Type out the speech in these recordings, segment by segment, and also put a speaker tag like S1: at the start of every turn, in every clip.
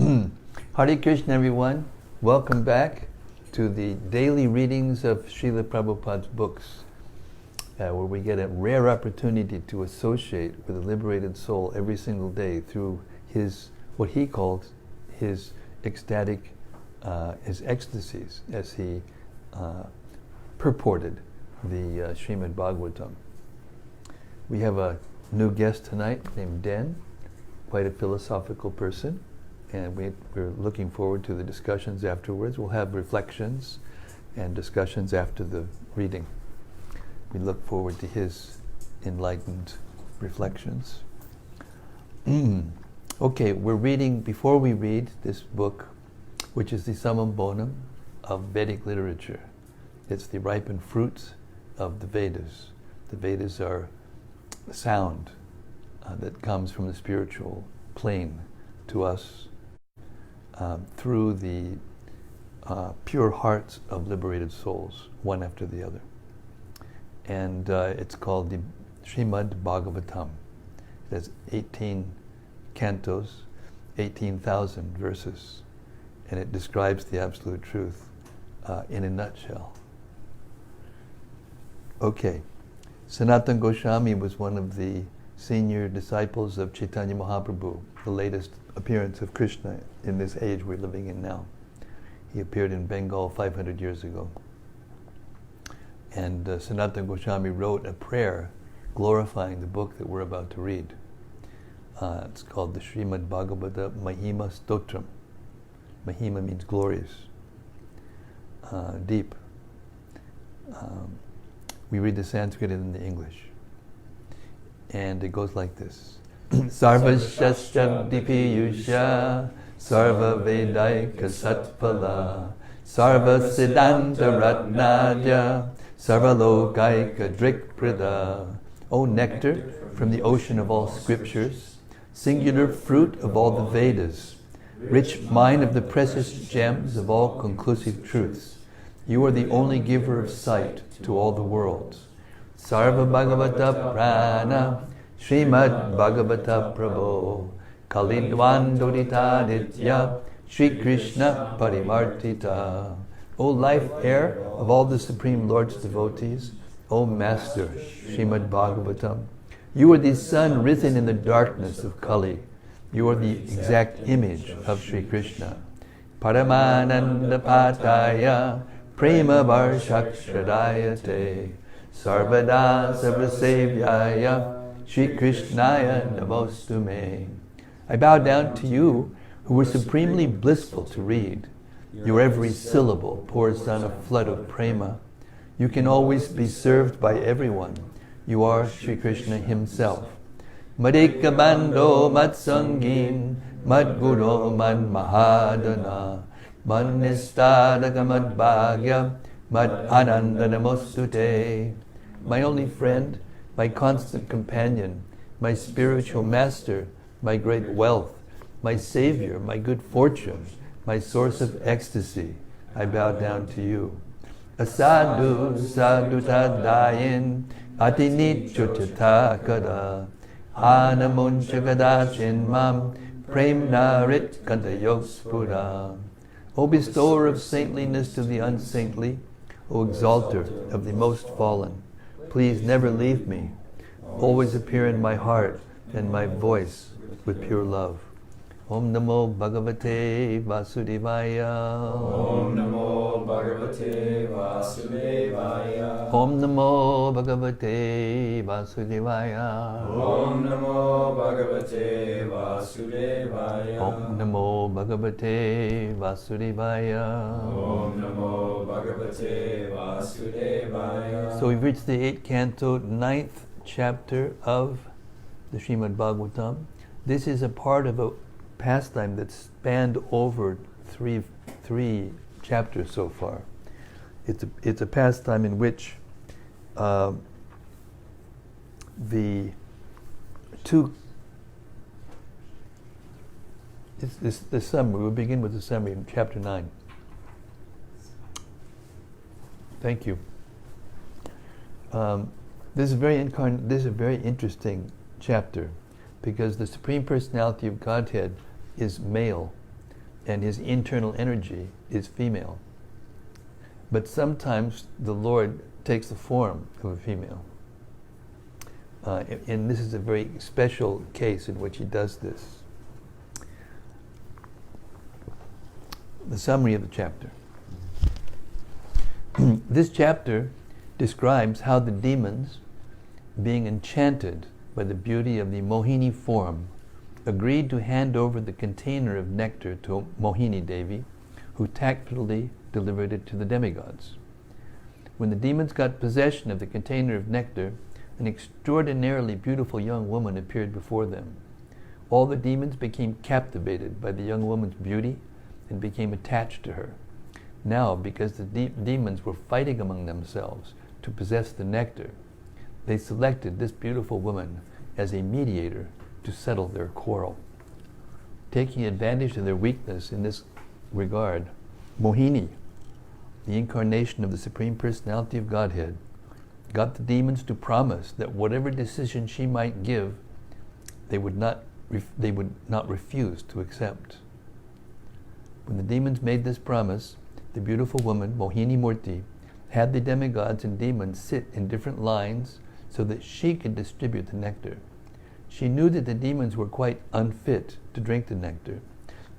S1: Hare Krishna, everyone. Welcome back to the daily readings of Srila Prabhupada's books, where we get a rare opportunity to associate with a liberated soul every single day through his, what he called his ecstatic, his ecstasies, as he purported the Srimad-Bhagavatam. We have a new guest tonight named Den, quite a philosophical person, and we're looking forward to the discussions afterwards. We'll have reflections and discussions after the reading. We look forward to his enlightened reflections. Okay, we're reading, before we read this book, which is the summum bonum of Vedic literature. It's the ripened fruits of the Vedas. The Vedas are sound that comes from the spiritual plane to us through the pure hearts of liberated souls, one after the other. And it's called the Srimad-Bhagavatam. It has 18 cantos, 18,000 verses, and it describes the absolute truth in a nutshell. Okay, Sanatana Goswami was one of the senior disciples of Chaitanya Mahaprabhu, the latest appearance of Krishna in this age we're living in now. He appeared in Bengal 500 years ago. And Sanatana Goswami wrote a prayer glorifying the book that we're about to read. It's called the Srimad-Bhagavatam Mahima Stotram. Mahima means glorious, deep. We read the Sanskrit and the English. And it goes like this. Sarva Shastra Dipiyusha Sarva Vedaika Satpala Sarva Siddhanta Ratnadya Sarva Lokaika Drikprida. O nectar from the ocean of all scriptures, singular fruit of all the Vedas, rich mine of the precious gems of all conclusive truths, you are the only giver of sight to all the worlds. Sarva Bhagavata Prana Srimad Bhagavata Prabhu Kalidwan Dodita Nitya Shri Krishna Parimartita. O life air of all the Supreme Lord's devotees, O Master Srimad Bhagavatam, you are the sun risen in the darkness of Kali. You are the exact image of Shri Krishna. Paramananda Pataya Prema Varshakshradayate Sarvada Sarvasevyaya Shri Krishnaya Namostume. I bow down to you who were supremely blissful to read. Your every syllable pours down a flood of prema. You can always be served by everyone. You are Shri Krishna himself. Madhika Bando Matsangin Madguru Man Mahadana Man Nistadaka Mad Bhagya Mad Ananda Namostute. My only friend, my constant companion, my spiritual master, my great wealth, my savior, my good fortune, my source of ecstasy, I bow down to you. Asadu sadhu tadayin atinit chutatakada anamunchagada chinmam premnarit kantayospura. O bestower of saintliness to the unsaintly, O exalter of the most fallen, please never leave me. Always appear in my heart and my voice with pure love. Om Namo Bhagavate Vasudevaya.
S2: Om Namo Bhagavate Vasudevaya.
S1: Om Namo Bhagavate Vasudevaya.
S2: Om Namo Bhagavate Vasudevaya.
S1: Om Namo Bhagavate Vasudevaya.
S2: Om Namo Bhagavate Vasudevaya.
S1: So we've reached the 8th canto, 9th chapter of the Srimad-Bhagavatam. This is a part of a pastime that's spanned over three chapters so far. It's a pastime in which the two. It's the summary. We'll begin with the summary in chapter 9. Thank you. This is a very interesting chapter because the Supreme Personality of Godhead is male, and his internal energy is female. But sometimes the Lord takes the form of a female. And this is a very special case in which he does this. The summary of the chapter. This chapter describes how the demons, being enchanted by the beauty of the Mohini form, agreed to hand over the container of nectar to Mohini Devi, who tactfully delivered it to the demigods. When the demons got possession of the container of nectar, an extraordinarily beautiful young woman appeared before them. All the demons became captivated by the young woman's beauty and became attached to her. Now, because the demons were fighting among themselves to possess the nectar, they selected this beautiful woman as a mediator to settle their quarrel. Taking advantage of their weakness in this regard, Mohini, the incarnation of the Supreme Personality of Godhead, got the demons to promise that whatever decision she might give, they would not refuse to accept. When the demons made this promise, the beautiful woman, Mohini-murti, had the demigods and demons sit in different lines so that she could distribute the nectar. She knew that the demons were quite unfit to drink the nectar.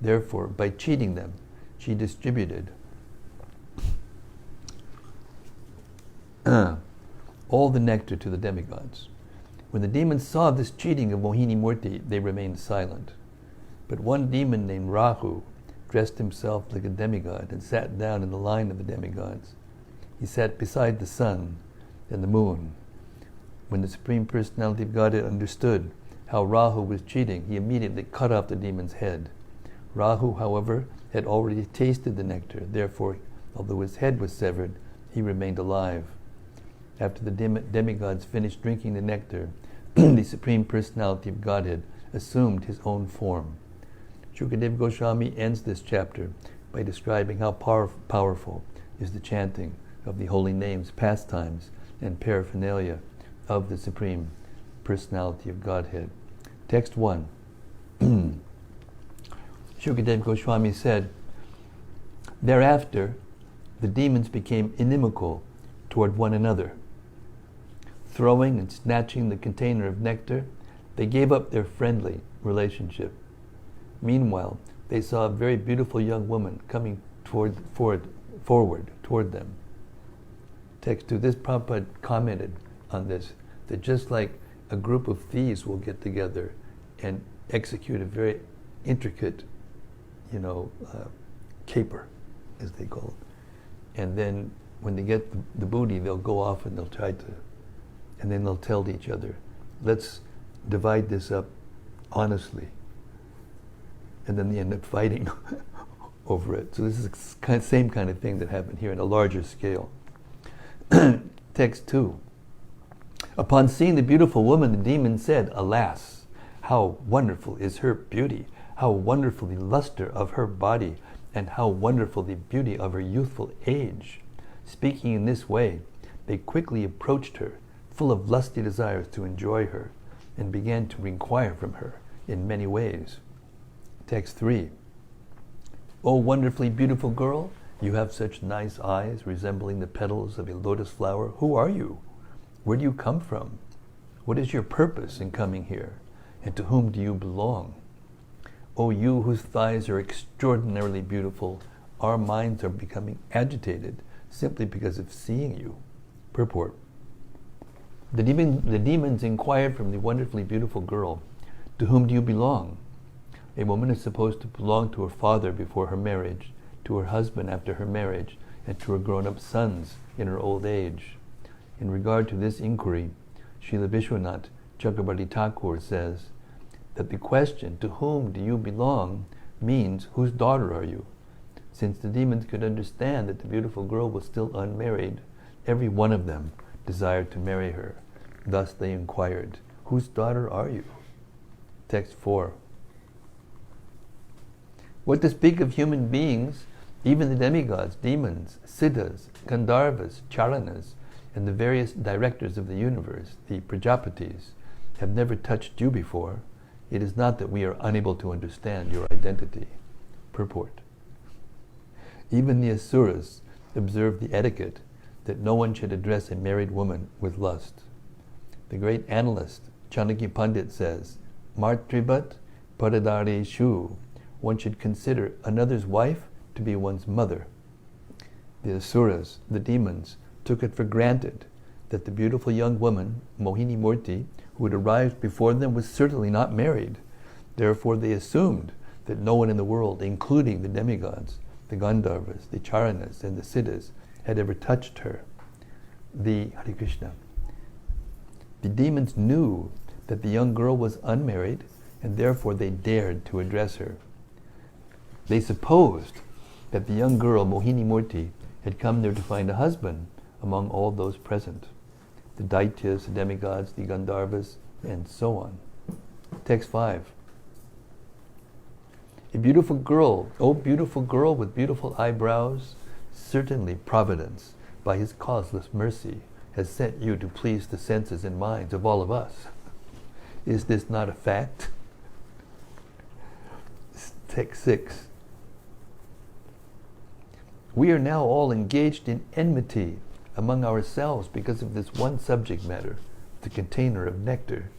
S1: Therefore, by cheating them, she distributed all the nectar to the demigods. When the demons saw this cheating of Mohini-murti, they remained silent. But one demon named Rahu dressed himself like a demigod and sat down in the line of the demigods. He sat beside the sun and the moon. When the Supreme Personality of Godhead understood how Rahu was cheating, he immediately cut off the demon's head. Rahu, however, had already tasted the nectar. Therefore, although his head was severed, he remained alive. After the demigods finished drinking the nectar, the Supreme Personality of Godhead assumed his own form. Shukadeva Goswami ends this chapter by describing how powerful is the chanting of the holy names, pastimes, and paraphernalia of the Supreme Personality of Godhead. Text 1. Shukadeva Goswami said, "Thereafter, the demons became inimical toward one another. Throwing and snatching the container of nectar, they gave up their friendly relationship. Meanwhile, they saw a very beautiful young woman coming forward toward them." Text 2. This Prabhupada commented on this, that just like a group of thieves will get together and execute a very intricate, caper, as they call it. And then when they get the booty, they'll go off and and then they'll tell each other, let's divide this up honestly. And then they end up fighting over it. So this is the same kind of thing that happened here on a larger scale. Text 2. Upon seeing the beautiful woman, the demon said, "Alas, how wonderful is her beauty, how wonderful the luster of her body, and how wonderful the beauty of her youthful age." Speaking in this way, they quickly approached her, full of lusty desires to enjoy her, and began to inquire from her in many ways. Text 3. "O wonderfully beautiful girl, you have such nice eyes resembling the petals of a lotus flower. Who are you? Where do you come from? What is your purpose in coming here? And to whom do you belong? O you whose thighs are extraordinarily beautiful, our minds are becoming agitated simply because of seeing you." Purport. The demons inquired from the wonderfully beautiful girl, "To whom do you belong?" A woman is supposed to belong to her father before her marriage, to her husband after her marriage, and to her grown-up sons in her old age. In regard to this inquiry, Srila Vishwanath Chakrabarti Thakur says that the question, "To whom do you belong?" means, whose daughter are you? Since the demons could understand that the beautiful girl was still unmarried, every one of them desired to marry her. Thus they inquired, "Whose daughter are you?" Text 4. What to speak of human beings, even the demigods, demons, siddhas, gandharvas, charanas, and the various directors of the universe, the prajapatis, have never touched you before. It is not that we are unable to understand your identity. Purport. Even the Asuras observed the etiquette that no one should address a married woman with lust. The great analyst Chanakya Pandit says, Martribat Paradare Shu, one should consider another's wife to be one's mother. The Asuras, the demons, took it for granted that the beautiful young woman, Mohini-murti, who had arrived before them was certainly not married. Therefore they assumed that no one in the world, including the demigods, the Gandharvas, the Charanas, and the Siddhas, had ever touched her. Hare Krishna. The demons knew that the young girl was unmarried, and therefore they dared to address her. They supposed that the young girl, Mohini-murti, had come there to find a husband among all those present. The Daityas, the demigods, the Gandharvas, and so on. Text 5. A beautiful girl, oh beautiful girl with beautiful eyebrows, certainly Providence, by His causeless mercy, has sent you to please the senses and minds of all of us. Is this not a fact? Text 6. We are now all engaged in enmity among ourselves because of this one subject matter, the container of nectar.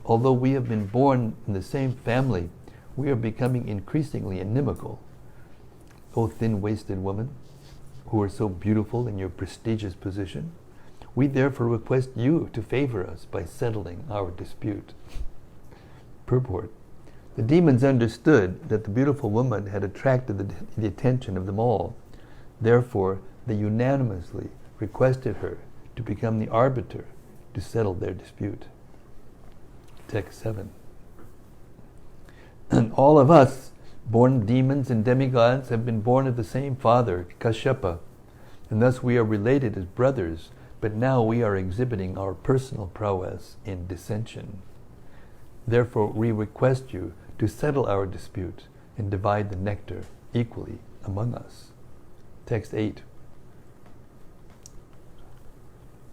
S1: Although we have been born in the same family, we are becoming increasingly inimical. O thin-waisted woman, who are so beautiful in your prestigious position, we therefore request you to favor us by settling our dispute. Purport. The demons understood that the beautiful woman had attracted the attention of them all. Therefore, they unanimously requested her to become the arbiter to settle their dispute. Text 7. And all of us, born demons and demigods, have been born of the same father, Kashyapa, and thus we are related as brothers, but now we are exhibiting our personal prowess in dissension. Therefore, we request you to settle our dispute and divide the nectar equally among us. Text 8.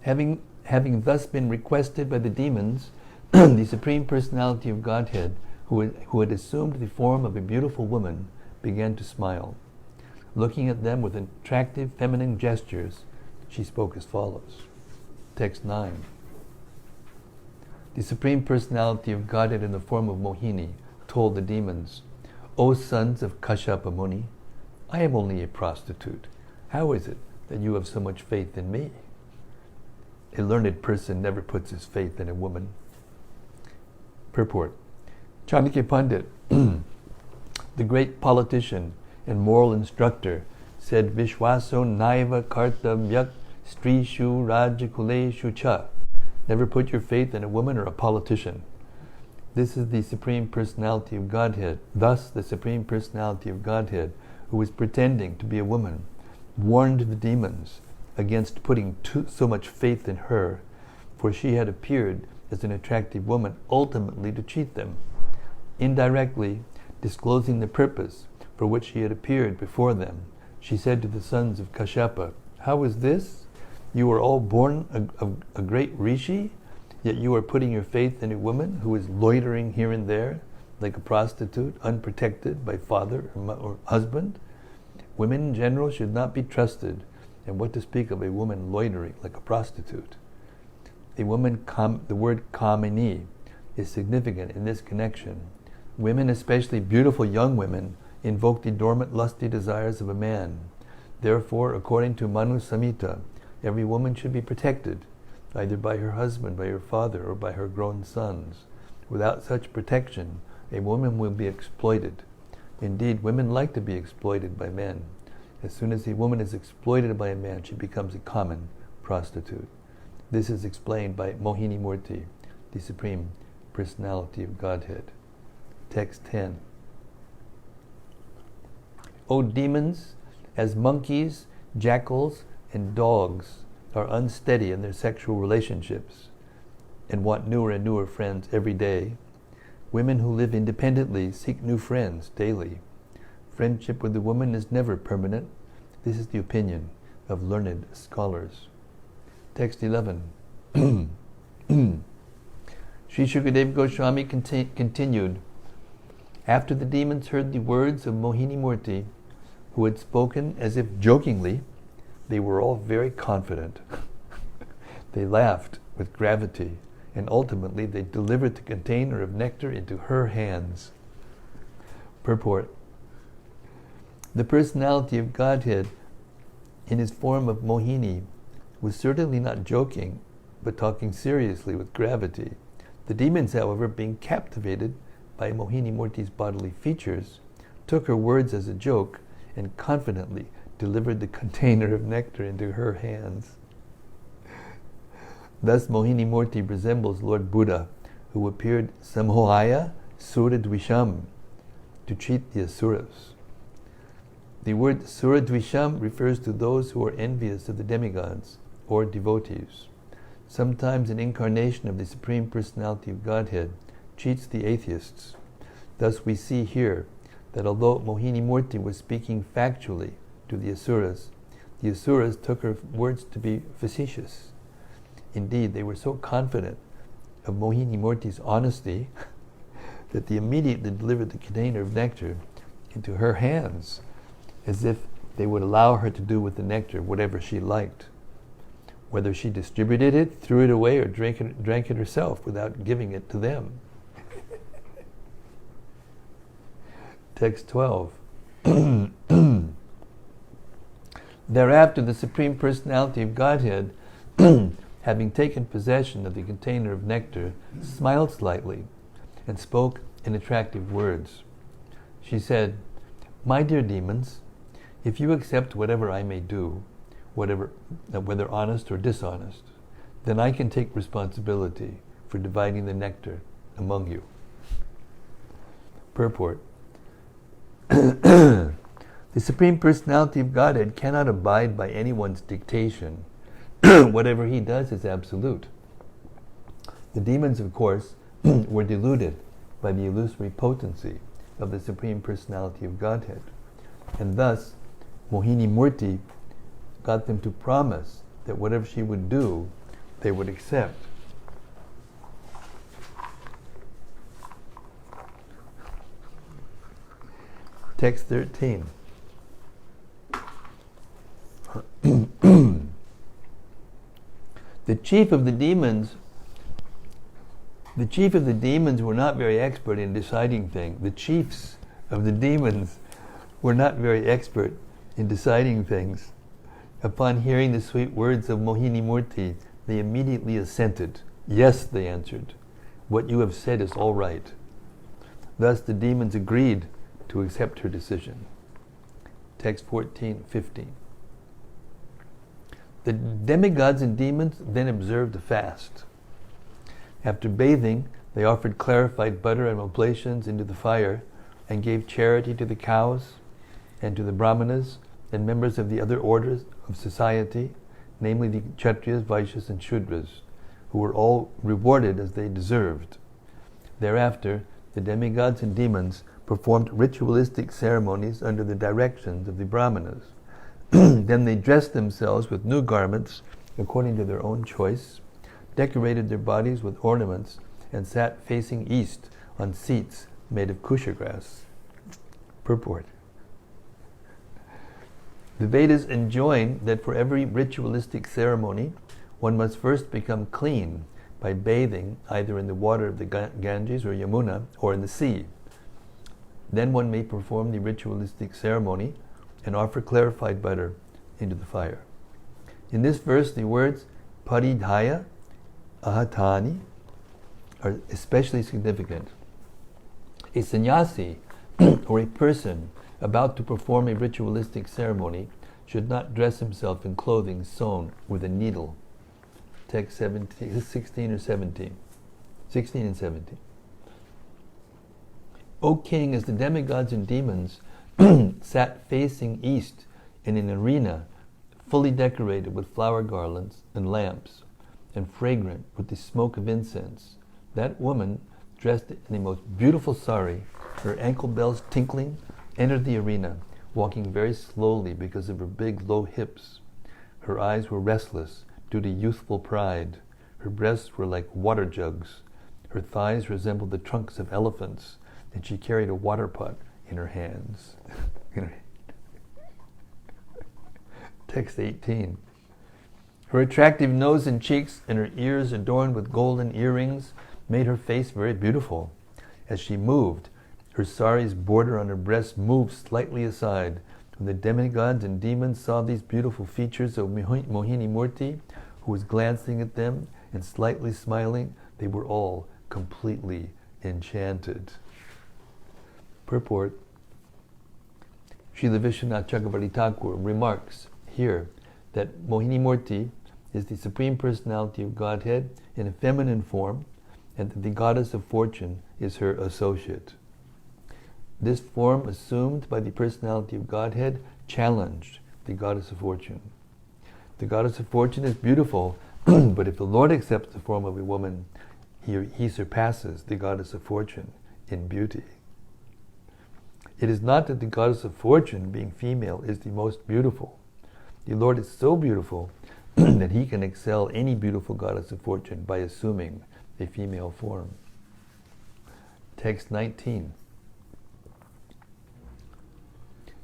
S1: Having thus been requested by the demons, the Supreme Personality of Godhead, who had assumed the form of a beautiful woman, began to smile. Looking at them with attractive feminine gestures, she spoke as follows. Text 9. The Supreme Personality of Godhead in the form of Mohini told the demons, O sons of Kashyapa Muni, I am only a prostitute. How is it that you have so much faith in me? A learned person never puts his faith in a woman. Purport. Chanakya Pandit, the great politician and moral instructor, said, Vishwaso naiva kartabyak strishu rajakuleshu cha. Never put your faith in a woman or a politician. This is the Supreme Personality of Godhead. Thus, the Supreme Personality of Godhead, who was pretending to be a woman, warned the demons against putting so much faith in her, for she had appeared as an attractive woman, ultimately to cheat them, indirectly disclosing the purpose for which she had appeared before them. She said to the sons of Kashyapa, How is this? You are all born a great rishi, yet you are putting your faith in a woman who is loitering here and there, like a prostitute, unprotected by father or husband. Women in general should not be trusted, and what to speak of a woman loitering like a prostitute. The word kamini is significant in this connection. Women, especially beautiful young women, invoke the dormant lusty desires of a man. Therefore, according to Manu Samhita, every woman should be protected, either by her husband, by her father, or by her grown sons. Without such protection, a woman will be exploited. Indeed, women like to be exploited by men. As soon as a woman is exploited by a man, she becomes a common prostitute. This is explained by Mohini-murti, the Supreme Personality of Godhead. Text 10. O demons, as monkeys, jackals, and dogs are unsteady in their sexual relationships and want newer and newer friends every day, women who live independently seek new friends daily. Friendship with a woman is never permanent. This is the opinion of learned scholars. Text 11. Sri Shukadev Goswami continued, After the demons heard the words of Mohini-murti, who had spoken as if jokingly, they were all very confident. They laughed with gravity, and ultimately they delivered the container of nectar into her hands. Purport. The personality of Godhead, in his form of Mohini, was certainly not joking, but talking seriously with gravity. The demons, however, being captivated by Mohini-murti's bodily features, took her words as a joke and confidently delivered the container of nectar into her hands. Thus Mohini-murti resembles Lord Buddha, who appeared samhohaya suradvisham, to cheat the asuras. The word suradvisham refers to those who are envious of the demigods or devotees. Sometimes an incarnation of the Supreme Personality of Godhead cheats the atheists. Thus we see here that although Mohini-murti was speaking factually to the asuras took her words to be facetious. Indeed, they were so confident of Mohini-murti's honesty that they immediately delivered the container of nectar into her hands, as if they would allow her to do with the nectar whatever she liked. Whether she distributed it, threw it away, or drank it herself without giving it to them. Text 12. Thereafter, the Supreme Personality of Godhead, having taken possession of the container of nectar, smiled slightly and spoke in attractive words. She said, "My dear demons, if you accept whatever I may do, whether honest or dishonest, then I can take responsibility for dividing the nectar among you." Purport. The Supreme Personality of Godhead cannot abide by anyone's dictation. Whatever he does is absolute. The demons, of course, were deluded by the illusory potency of the Supreme Personality of Godhead. And thus, Mohini-murti got them to promise that whatever she would do, they would accept. Text 13. The chief of the demons were not very expert in deciding things. The chiefs of the demons were not very expert in deciding things. Upon hearing the sweet words of Mohini-murti, they immediately assented. "Yes," they answered, "what you have said is all right." Thus the demons agreed to accept her decision. Text 14-15. The demigods and demons then observed a fast. After bathing, they offered clarified butter and oblations into the fire and gave charity to the cows and to the brahmanas and members of the other orders of society, namely the Kshatriyas, Vaishyas, and Shudras, who were all rewarded as they deserved. Thereafter, the demigods and demons performed ritualistic ceremonies under the directions of the brahmanas. Then they dressed themselves with new garments according to their own choice, decorated their bodies with ornaments, and sat facing east on seats made of kusha grass. Purport. The Vedas enjoin that for every ritualistic ceremony, one must first become clean by bathing either in the water of the Ganges or Yamuna or in the sea. Then one may perform the ritualistic ceremony and offer clarified butter into the fire. In this verse, the words paridhaya ahatani are especially significant. A sannyasi or a person about to perform a ritualistic ceremony should not dress himself in clothing sewn with a needle. Text 16 and 17. O king, as the demigods and demons sat facing east in an arena fully decorated with flower garlands and lamps and fragrant with the smoke of incense, that woman, dressed in the most beautiful sari, her ankle bells tinkling, entered the arena, walking very slowly because of her big low hips. Her eyes were restless due to youthful pride. Her breasts were like water jugs. Her thighs resembled the trunks of elephants, and she carried a water pot in her hands. Text 18. Her attractive nose and cheeks and her ears adorned with golden earrings made her face very beautiful. As she moved, her sari's border on her breast moved slightly aside. When the demigods and demons saw these beautiful features of Mohini-murti, who was glancing at them and slightly smiling, they were all completely enchanted. Purport. Srila Vishwanath Chakravarti Thakur remarks here that Mohini-murti is the Supreme Personality of Godhead in a feminine form, and that the Goddess of Fortune is her associate. This form assumed by the Personality of Godhead challenged the Goddess of Fortune. The Goddess of Fortune is beautiful, but if the Lord accepts the form of a woman, he surpasses the Goddess of Fortune in beauty. It is not that the Goddess of Fortune, being female, is the most beautiful. The Lord is so beautiful that he can excel any beautiful Goddess of Fortune by assuming a female form. Text 19.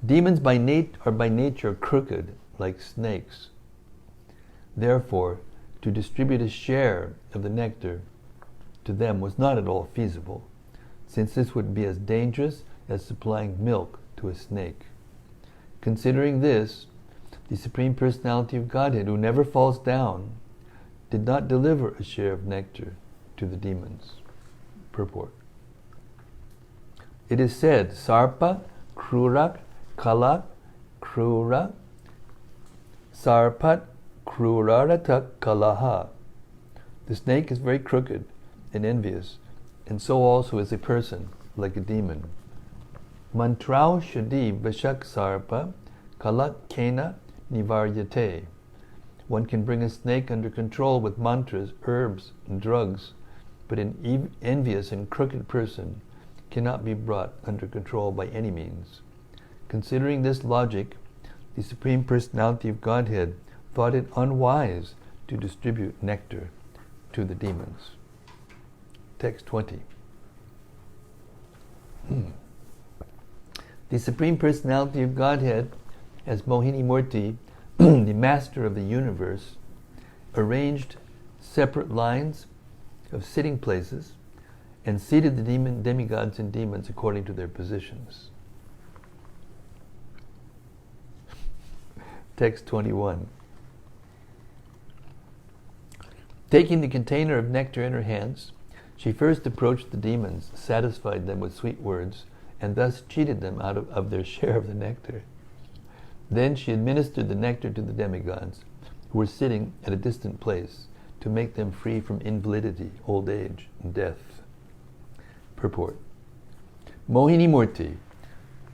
S1: Demons are by nature crooked like snakes. Therefore, to distribute a share of the nectar to them was not at all feasible, since this would be as dangerous as supplying milk to a snake. Considering this, the Supreme Personality of Godhead, who never falls down, did not deliver a share of nectar to the demons. Purport. It is said, Sarpa, Krurak, Kala, Krura, Sarpat, Krurarata Kalaha. The snake is very crooked and envious, and so also is a person, like a demon. Mantrao Shadi Vishak Sarpa, Kala Kena Nivaryate. One can bring a snake under control with mantras, herbs, and drugs, but an envious and crooked person cannot be brought under control by any means. Considering this logic, the Supreme Personality of Godhead thought it unwise to distribute nectar to the demons. Text 20. The Supreme Personality of Godhead, as Mohini-murti, the master of the universe, arranged separate lines of sitting places and seated the demigods and demons according to their positions. Text 21. Taking the container of nectar in her hands, she first approached the demons, satisfied them with sweet words, and thus cheated them out of their share of the nectar. Then she administered the nectar to the demigods, who were sitting at a distant place, to make them free from invalidity, old age, and death. Purport. Mohini-murti,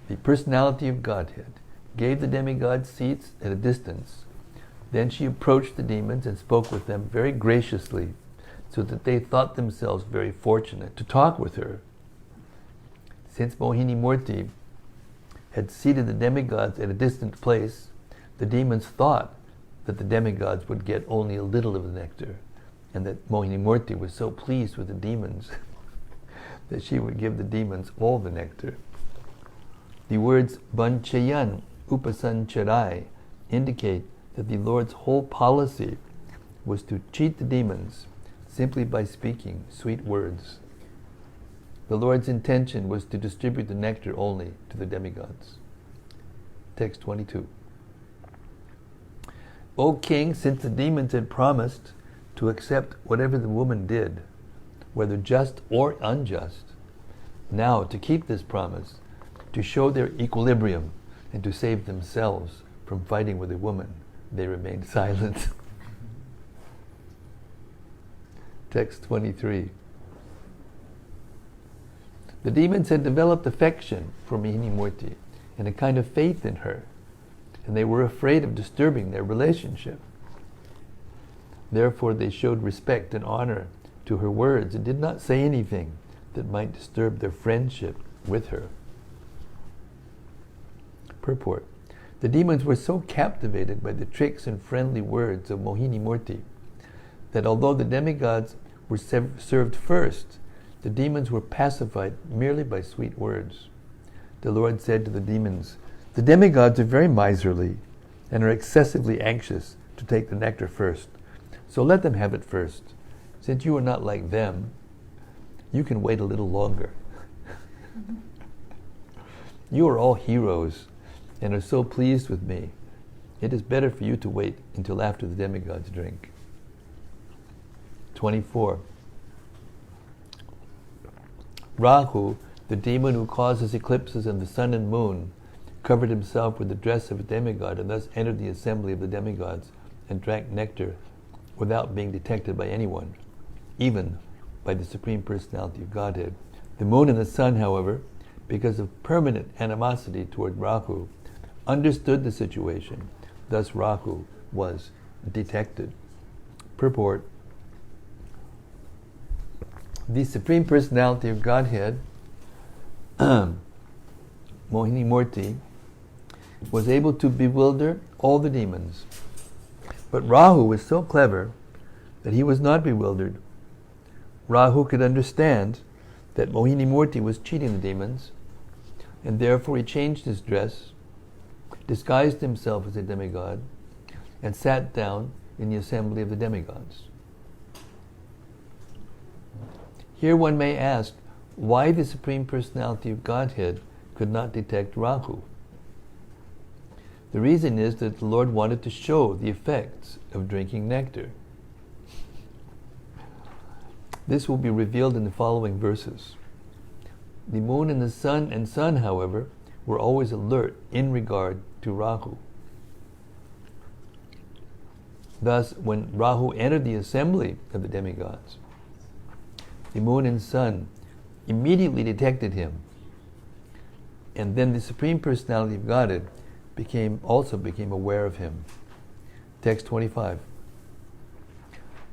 S1: the Personality of Godhead, gave the demigods seats at a distance. Then she approached the demons and spoke with them very graciously, so that they thought themselves very fortunate to talk with her. Since Mohini-murti had seated the demigods at a distant place, the demons thought that the demigods would get only a little of the nectar, and that Mohini-murti was so pleased with the demons that she would give the demons all the nectar. The words Banchayan Upasancharai indicate that the Lord's whole policy was to cheat the demons simply by speaking sweet words. The Lord's intention was to distribute the nectar only to the demigods. Text 22. O king, since the demons had promised to accept whatever the woman did, whether just or unjust, now to keep this promise, to show their equilibrium and to save themselves from fighting with a woman, they remained silent. Text 23. The demons had developed affection for Mohini-murti and a kind of faith in her, and they were afraid of disturbing their relationship. Therefore they showed respect and honor to her words and did not say anything that might disturb their friendship with her. Purport. The demons were so captivated by the tricks and friendly words of Mohini-murti that although the demigods were served first, the demons were pacified merely by sweet words. The Lord said to the demons, "The demigods are very miserly and are excessively anxious to take the nectar first. So let them have it first. Since you are not like them, you can wait a little longer. You are all heroes and are so pleased with me. It is better for you to wait until after the demigods drink." 24. Rahu, the demon who causes eclipses in the sun and moon, covered himself with the dress of a demigod and thus entered the assembly of the demigods and drank nectar without being detected by anyone, even by the Supreme Personality of Godhead. The moon and the sun, however, because of permanent animosity toward Rahu, understood the situation. Thus Rahu was detected. Purport: the Supreme Personality of Godhead, Mohini-murti, was able to bewilder all the demons. But Rahu was so clever that he was not bewildered. Rahu could understand that Mohini-murti was cheating the demons, and therefore he changed his dress, disguised himself as a demigod, and sat down in the assembly of the demigods. Here one may ask why the Supreme Personality of Godhead could not detect Rahu. The reason is that the Lord wanted to show the effects of drinking nectar. This will be revealed in the following verses. The moon and the sun, however, were always alert in regard to Rahu. Thus, when Rahu entered the assembly of the demigods, the moon and sun immediately detected him, and then the Supreme Personality of Godhead also became aware of him. Text 25.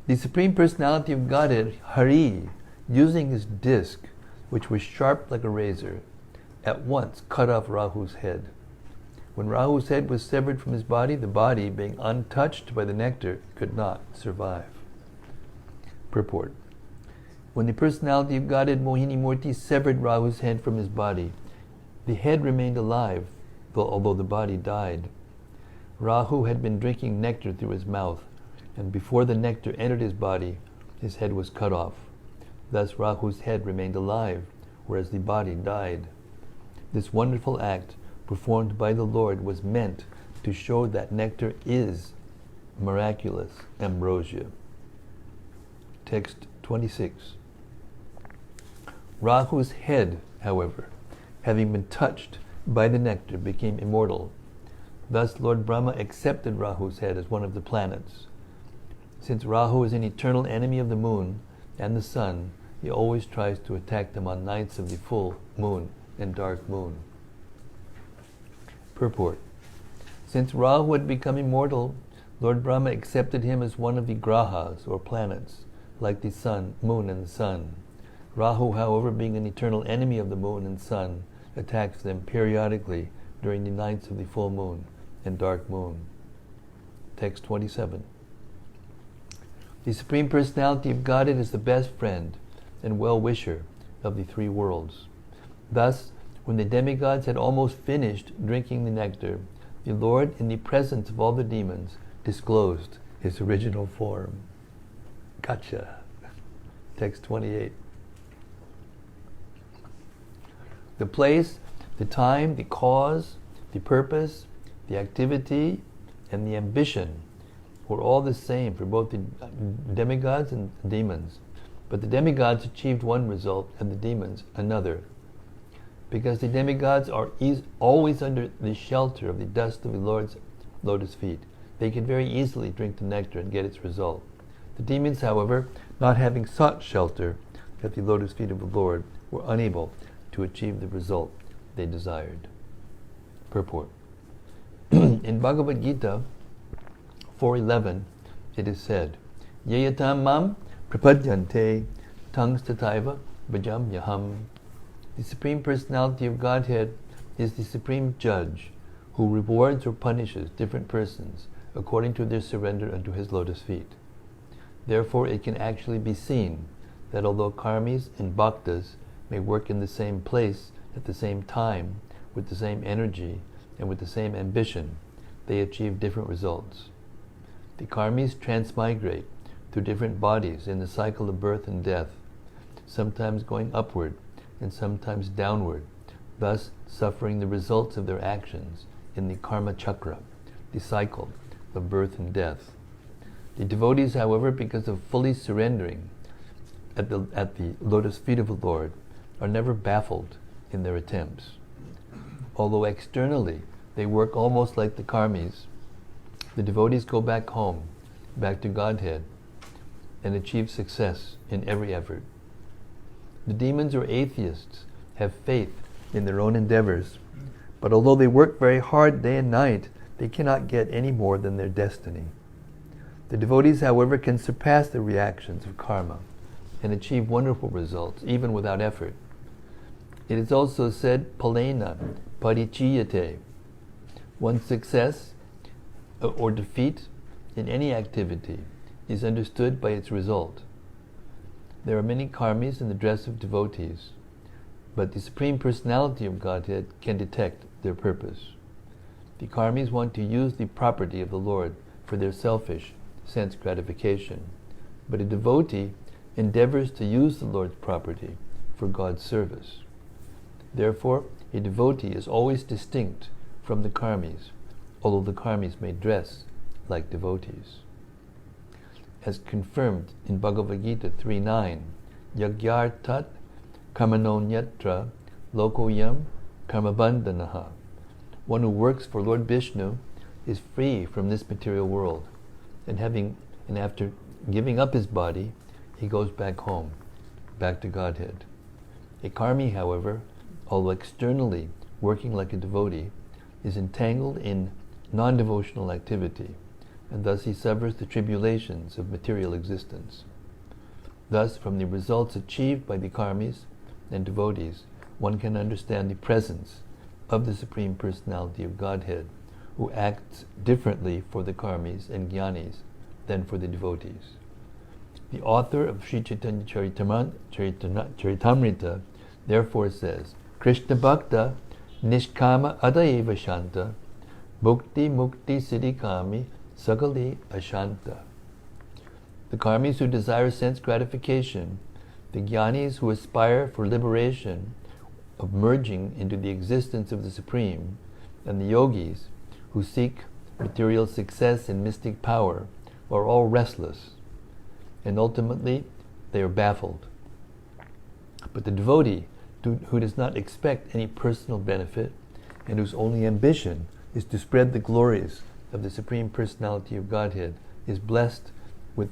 S1: The Supreme Personality of Godhead, Hari, using his disc, which was sharp like a razor, at once cut off Rahu's head. When Rahu's head was severed from his body, the body, being untouched by the nectar, could not survive. Purport: when the Personality of Godhead, Mohini-murti, severed Rahu's head from his body, the head remained alive, although the body died. Rahu had been drinking nectar through his mouth, and before the nectar entered his body, his head was cut off. Thus Rahu's head remained alive, whereas the body died. This wonderful act performed by the Lord was meant to show that nectar is miraculous ambrosia. Text 26. Rahu's head, however, having been touched by the nectar, became immortal. Thus Lord Brahma accepted Rahu's head as one of the planets. Since Rahu is an eternal enemy of the moon and the sun, he always tries to attack them on nights of the full moon and dark moon. Purport: since Rahu had become immortal, Lord Brahma accepted him as one of the grahas, or planets, like the sun, moon, and the sun. Rahu, however, being an eternal enemy of the moon and sun, attacks them periodically during the nights of the full moon and dark moon. Text 27. The Supreme Personality of Godhead is the best friend and well-wisher of the three worlds. Thus, when the demigods had almost finished drinking the nectar, the Lord, in the presence of all the demons, disclosed his original form. Gotcha. Text 28. The place, the time, the cause, the purpose, the activity, and the ambition were all the same for both the demigods and demons. But the demigods achieved one result and the demons another. Because the demigods are always under the shelter of the dust of the Lord's lotus feet, they can very easily drink the nectar and get its result. The demons, however, not having sought shelter at the lotus feet of the Lord, were unable to achieve the result they desired. Purport: in Bhagavad Gita 4:11, it is said, Yeyatam mam prapadyante tangs tataiva bhajam yaham. The Supreme Personality of Godhead is the supreme judge who rewards or punishes different persons according to their surrender unto his lotus feet. Therefore it can actually be seen that although karmis and bhaktas may work in the same place at the same time, with the same energy and with the same ambition, they achieve different results. The karmis transmigrate through different bodies in the cycle of birth and death, sometimes going upward and sometimes downward, thus suffering the results of their actions in the karma chakra, the cycle of birth and death. The devotees, however, because of fully surrendering at the lotus feet of the Lord, are never baffled in their attempts. Although externally they work almost like the karmis, the devotees go back home, back to Godhead, and achieve success in every effort. The demons or atheists have faith in their own endeavors, but although they work very hard day and night, they cannot get any more than their destiny. The devotees, however, can surpass the reactions of karma and achieve wonderful results, even without effort. It is also said, palena parichiyate. One's success or defeat in any activity is understood by its result. There are many karmis in the dress of devotees, but the Supreme Personality of Godhead can detect their purpose. The karmis want to use the property of the Lord for their selfish sense gratification, but a devotee endeavors to use the Lord's property for God's service. Therefore, a devotee is always distinct from the karmis, although the karmis may dress like devotees. As confirmed in Bhagavad Gita 3:9, Yagyartat karmanonyatra lokoyam karmabandhanaha. One who works for Lord Vishnu is free from this material world, and after giving up his body, he goes back home, back to Godhead. A karmi, however, although externally working like a devotee, is entangled in non-devotional activity, and thus he suffers the tribulations of material existence. Thus, from the results achieved by the karmis and devotees, one can understand the presence of the Supreme Personality of Godhead, who acts differently for the karmis and jnanis than for the devotees. The author of Sri Chaitanya Charitamrita therefore says, Krishna Bhakta Nishkama Adaeva Shanta Bhukti Mukti Siddhikami Sakali Ashanta. The karmis who desire sense gratification, the jnanis who aspire for liberation of merging into the existence of the Supreme, and the yogis who seek material success and mystic power are all restless, and ultimately they are baffled. But the devotee who does not expect any personal benefit and whose only ambition is to spread the glories of the Supreme Personality of Godhead is blessed with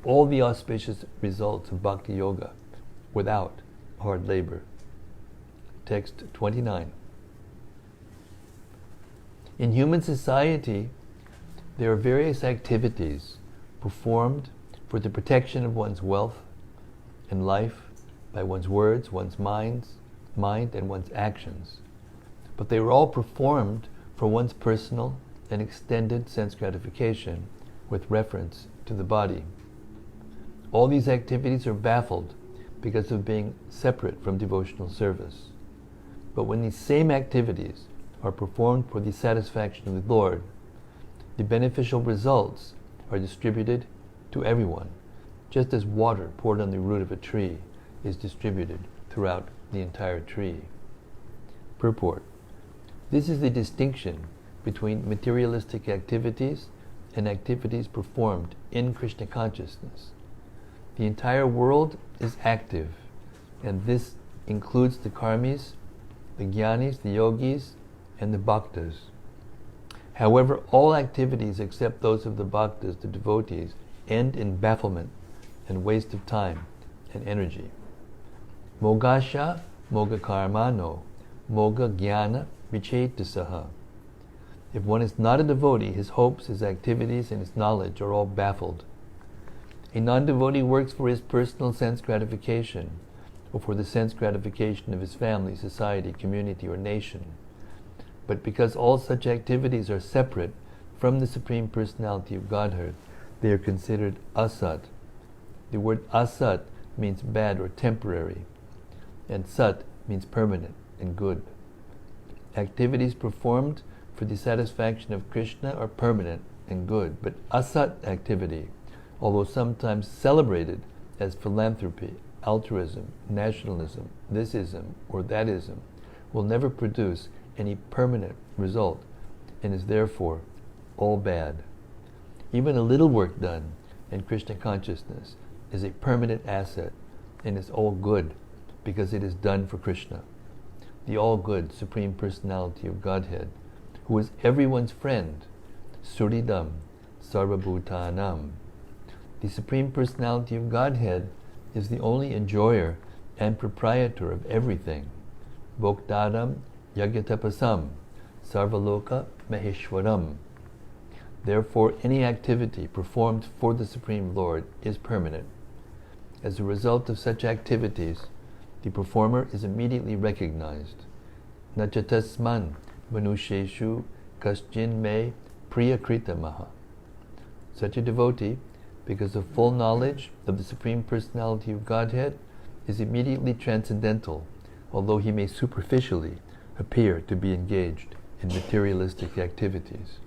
S1: all the auspicious results of Bhakti Yoga without hard labor. Text 29. In human society, there are various activities performed for the protection of one's wealth and life by one's words, one's mind, and one's actions. But they were all performed for one's personal and extended sense gratification with reference to the body. All these activities are baffled because of being separate from devotional service. But when these same activities are performed for the satisfaction of the Lord, the beneficial results are distributed to everyone, just as water poured on the root of a tree is distributed throughout the entire tree. Purport. This is the distinction between materialistic activities and activities performed in Krishna consciousness. The entire world is active, and this includes the karmis, the jnanis, the yogis, and the bhaktas. However, all activities except those of the bhaktas, the devotees, end in bafflement and waste of time and energy. Mogasha, moga karmano, moga jnana vichetasaha. If one is not a devotee, his hopes, his activities, and his knowledge are all baffled. A non-devotee works for his personal sense gratification, or for the sense gratification of his family, society, community, or nation. But because all such activities are separate from the Supreme Personality of Godhead, they are considered asat. The word asat means bad or temporary, and Sat means permanent and good. Activities performed for the satisfaction of Krishna are permanent and good, but Asat activity, although sometimes celebrated as philanthropy, altruism, nationalism, thisism, or thatism, will never produce any permanent result and is therefore all bad. Even a little work done in Krishna consciousness is a permanent asset and is all good because it is done for Krishna, the all-good Supreme Personality of Godhead, who is everyone's friend, Suridam Sarvabhutanam. The Supreme Personality of Godhead is the only enjoyer and proprietor of everything. Bhoktadam Yagyatapasam Sarvaloka Maheshwaram. Therefore, any activity performed for the Supreme Lord is permanent. As a result of such activities, the performer is immediately recognized. Nachatasman manusheshu kaschin me priyakritamaha. Such a devotee, because of full knowledge of the Supreme Personality of Godhead, is immediately transcendental, although he may superficially appear to be engaged in materialistic activities.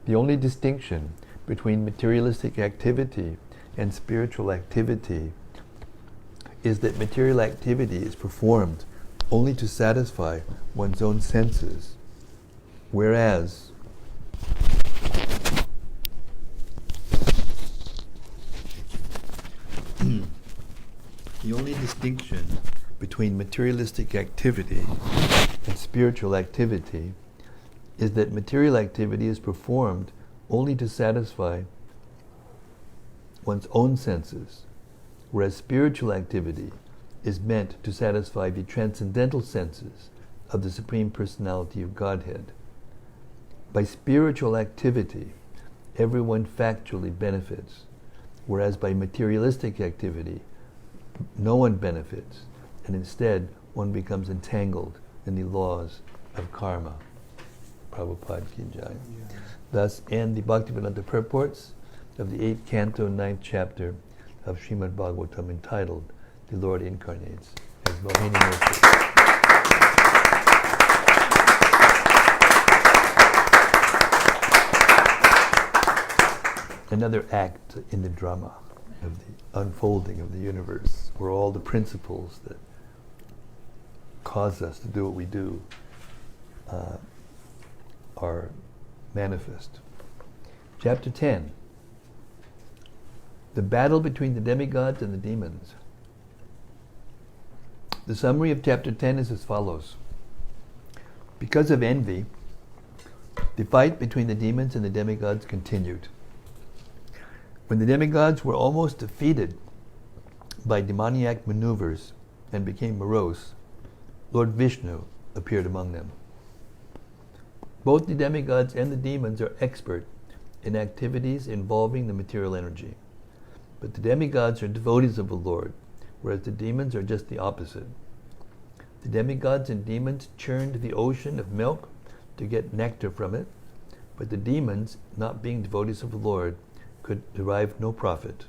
S1: The only distinction between materialistic activity and spiritual activity is that material activity is performed only to satisfy one's own senses, whereas the only distinction between materialistic activity and spiritual activity is that material activity is performed only to satisfy one's own senses, whereas spiritual activity is meant to satisfy the transcendental senses of the Supreme Personality of Godhead. By spiritual activity, everyone factually benefits, whereas by materialistic activity, no one benefits, and instead one becomes entangled in the laws of karma. Prabhupada ki jai. Yeah. Thus end the Bhaktivedanta purports of the 8th canto, 9th chapter of Srimad-Bhagavatam, entitled The Lord Incarnates as Mohini-murti. Another act in the drama of the unfolding of the universe, where all the principles that cause us to do what we do are manifest. Chapter 10. The battle between the demigods and the demons. The summary of chapter 10 is as follows. Because of envy, the fight between the demons and the demigods continued. When the demigods were almost defeated by demoniac maneuvers and became morose, Lord Vishnu appeared among them. Both the demigods and the demons are expert in activities involving the material energy. But the demigods are devotees of the Lord, whereas the demons are just the opposite. The demigods and demons churned the ocean of milk to get nectar from it, but the demons, not being devotees of the Lord, could derive no profit.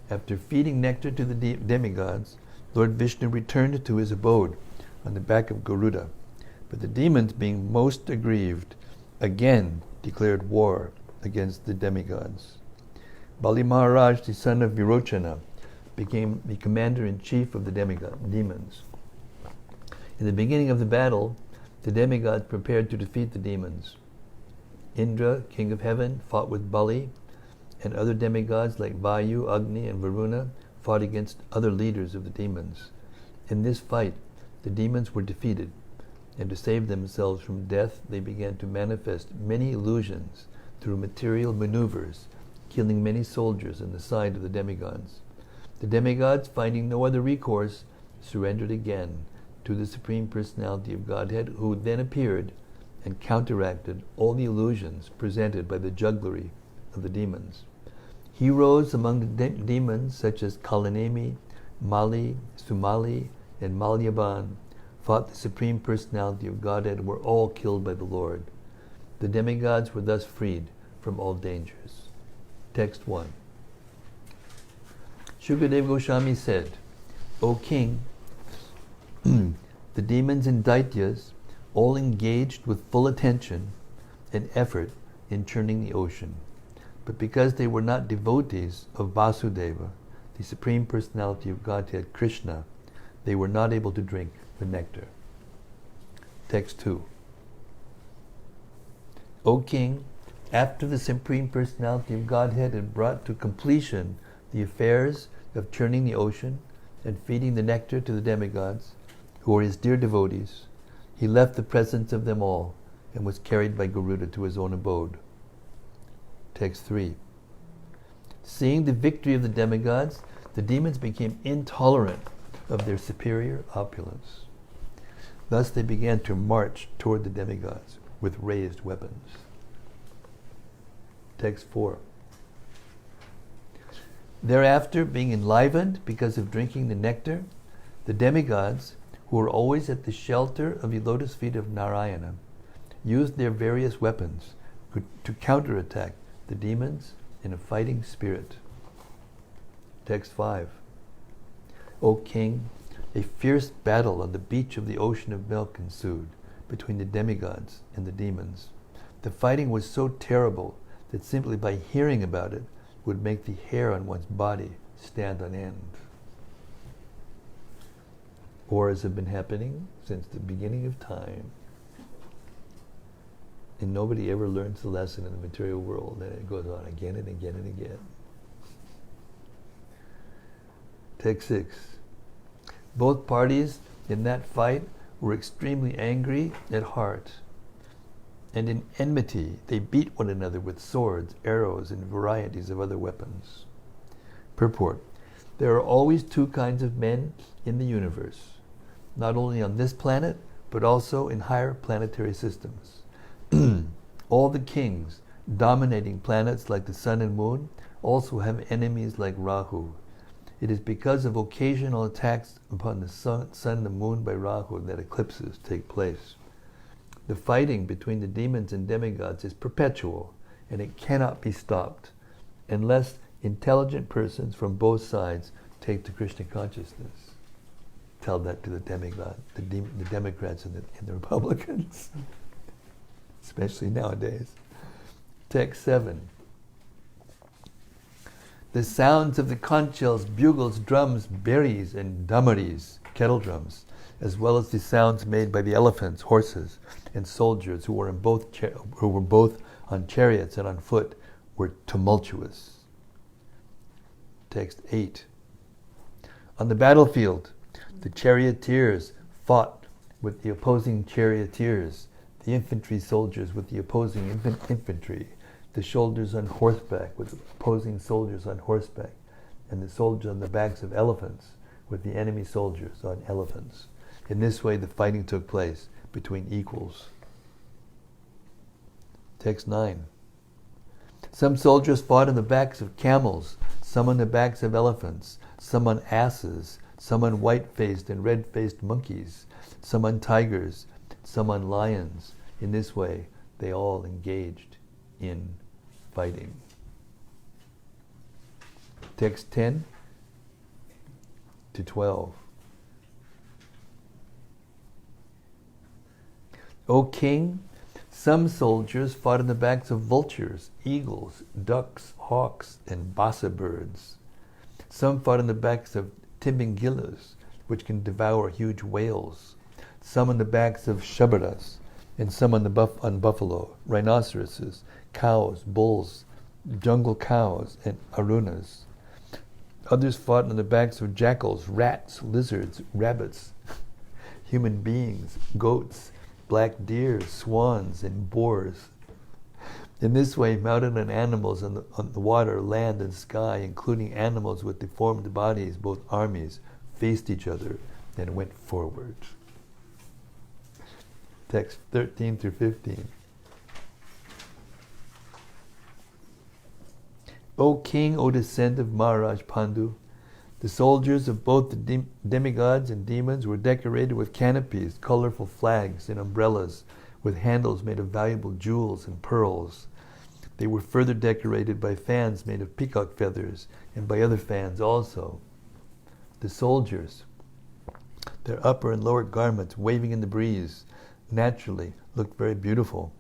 S1: After feeding nectar to the demigods, Lord Vishnu returned to his abode on the back of Garuda. But the demons, being most aggrieved, again declared war against the demigods. Bali Maharaj, the son of Virochana, became the commander-in-chief of the demons. In the beginning of the battle, the demigods prepared to defeat the demons. Indra, king of heaven, fought with Bali, and other demigods like Vayu, Agni, and Varuna fought against other leaders of the demons. In this fight, the demons were defeated, and to save themselves from death, they began to manifest many illusions through material maneuvers, killing many soldiers in the side of the demigods. The demigods, finding no other recourse, surrendered again to the Supreme Personality of Godhead, who then appeared and counteracted all the illusions presented by the jugglery of the demons. Heroes among the demons, such as Kalanemi, Mali, Sumali, and Malyavan, fought the Supreme Personality of Godhead and were all killed by the Lord. The demigods were thus freed from all dangers. Text 1. Shukadeva Goswami said, O king, the demons and daityas all engaged with full attention and effort in churning the ocean. But because they were not devotees of Vasudeva, the Supreme Personality of Godhead, Krishna, they were not able to drink the nectar. Text 2. O king, after the Supreme Personality of Godhead had brought to completion the affairs of churning the ocean and feeding the nectar to the demigods, who were his dear devotees, he left the presence of them all and was carried by Garuda to his own abode. Text 3. Seeing the victory of the demigods, the demons became intolerant of their superior opulence. Thus they began to march toward the demigods with raised weapons. Text 4. Thereafter, being enlivened because of drinking the nectar, the demigods, who were always at the shelter of the lotus feet of Narayana, used their various weapons to counterattack the demons in a fighting spirit. Text 5. O king, a fierce battle on the beach of the ocean of milk ensued between the demigods and the demons. The fighting was so terrible that simply by hearing about it would make the hair on one's body stand on end. Wars have been happening since the beginning of time, and nobody ever learns the lesson in the material world, and it goes on again and again and again. Text 6. Both parties in that fight were extremely angry at heart, and in enmity they beat one another with swords, arrows, and varieties of other weapons. Purport. There are always two kinds of men in the universe, not only on this planet, but also in higher planetary systems. All the kings dominating planets like the sun and moon also have enemies like Rahu. It is because of occasional attacks upon the sun and the moon by Rahu that eclipses take place. The fighting between the demons and demigods is perpetual, and it cannot be stopped unless intelligent persons from both sides take to Krishna consciousness. Tell that to the demigod, the Democrats and the Republicans, especially nowadays. Text 7. The sounds of the conch shells, bugles, drums, berries, and damaris, kettle drums, as well as the sounds made by the elephants, horses, and soldiers who were both on chariots and on foot, were tumultuous. Text 8. On the battlefield, the charioteers fought with the opposing charioteers, the infantry soldiers with the opposing infantry, the soldiers on horseback with the opposing soldiers on horseback, and the soldiers on the backs of elephants with the enemy soldiers on elephants. In this way, the fighting took place between equals. Text 9. Some soldiers fought on the backs of camels, some on the backs of elephants, some on asses, some on white-faced and red-faced monkeys, some on tigers, some on lions. In this way, they all engaged in fighting. Text 10 to 12. O king, some soldiers fought on the backs of vultures, eagles, ducks, hawks, and basa birds. Some fought on the backs of timingilas, which can devour huge whales. Some on the backs of shabaras, and some on buffalo, rhinoceroses, cows, bulls, jungle cows, and arunas. Others fought on the backs of jackals, rats, lizards, rabbits, human beings, goats, black deer, swans, and boars. In this way, mounted on animals on the water, land, and sky, including animals with deformed bodies, both armies faced each other and went forward. Text 13 through 15. O king, O descendant of Maharaj Pandu, the soldiers of both the demigods and demons were decorated with canopies, colorful flags, and umbrellas with handles made of valuable jewels and pearls. They were further decorated by fans made of peacock feathers and by other fans also. The soldiers, their upper and lower garments waving in the breeze, naturally looked very beautiful,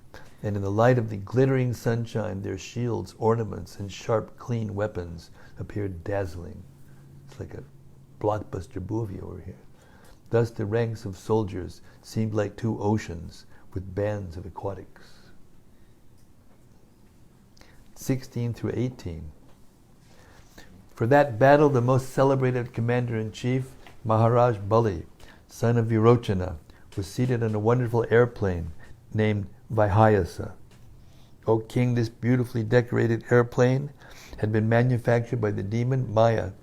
S1: and in the light of the glittering sunshine, their shields, ornaments, and sharp, clean weapons appeared dazzling. It's like a blockbuster movie over here. Thus the ranks of soldiers seemed like two oceans with bands of aquatics. 16 through 18. For that battle, the most celebrated commander-in-chief, Maharaj Bali, son of Virochana, was seated on a wonderful airplane named Vaihayasa. O king, this beautifully decorated airplane had been manufactured by the demon Maya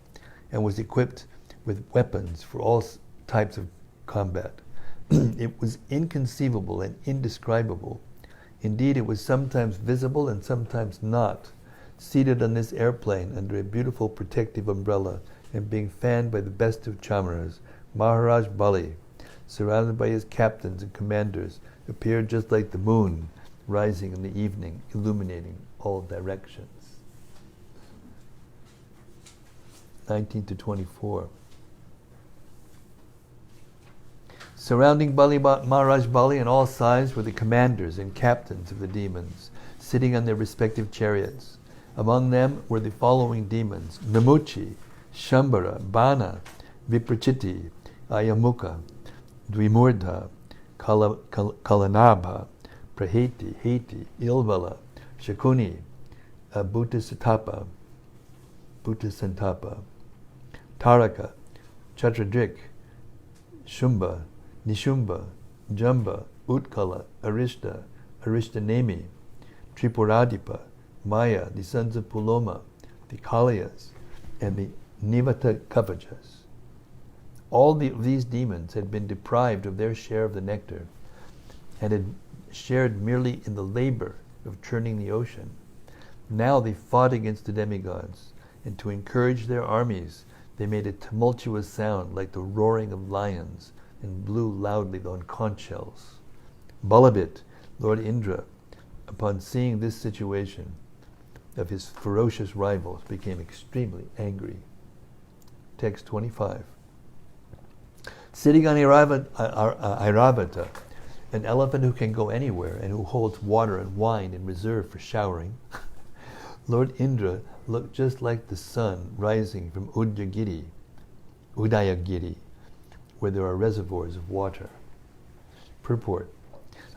S1: and was equipped with weapons for all types of combat. It was inconceivable and indescribable. Indeed, it was sometimes visible and sometimes not, seated on this airplane under a beautiful protective umbrella and being fanned by the best of chamaras. Maharaj Bali, surrounded by his captains and commanders, appeared just like the moon rising in the evening, illuminating all directions. 19 to 24. Surrounding Maharaj Bali on all sides were the commanders and captains of the demons, sitting on their respective chariots. Among them were the following demons: Namuchi, Shambhara, Bana, Viprachiti, Ayamukha, Dvimurdha, Kalanabha, Praheti, Heti, Ilvala, Shakuni, Bhuttasantapa, Taraka, Chatradrik, Shumba, Nishumba, Jamba, Utkala, Arishta, Arishtanemi, Tripuradipa, Maya, the sons of Puloma, the Kaliyas, and the Nivata Kavajas. All these demons had been deprived of their share of the nectar and had shared merely in the labor of churning the ocean. Now they fought against the demigods, and to encourage their armies, they made a tumultuous sound like the roaring of lions and blew loudly on conch shells. Balabit, Lord Indra, upon seeing this situation of his ferocious rivals, became extremely angry. Text 25. Sitting on Airavata, an elephant who can go anywhere and who holds water and wine in reserve for showering, Lord Indra looked just like the sun rising from Udayagiri, where there are reservoirs of water. Purport.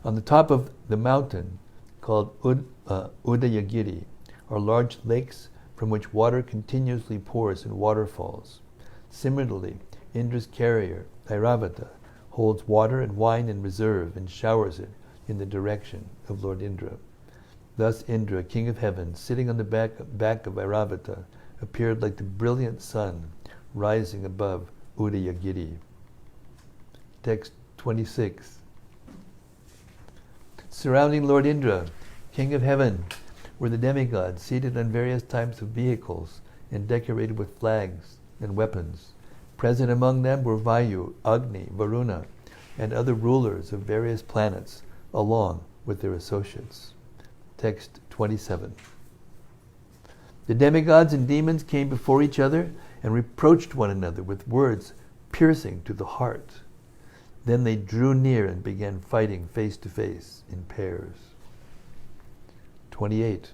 S1: On the top of the mountain called Udayagiri are large lakes from which water continuously pours in waterfalls. Similarly, Indra's carrier, Airavata, holds water and wine in reserve and showers it in the direction of Lord Indra. Thus Indra, king of heaven, sitting on the back of Airavata, appeared like the brilliant sun rising above Udayagiri. Text 26. Surrounding Lord Indra, king of heaven, were the demigods seated on various types of vehicles and decorated with flags and weapons. Present among them were Vayu, Agni, Varuna, and other rulers of various planets, along with their associates. Text 27. The demigods and demons came before each other and reproached one another with words piercing to the heart. Then they drew near and began fighting face to face in pairs. 28.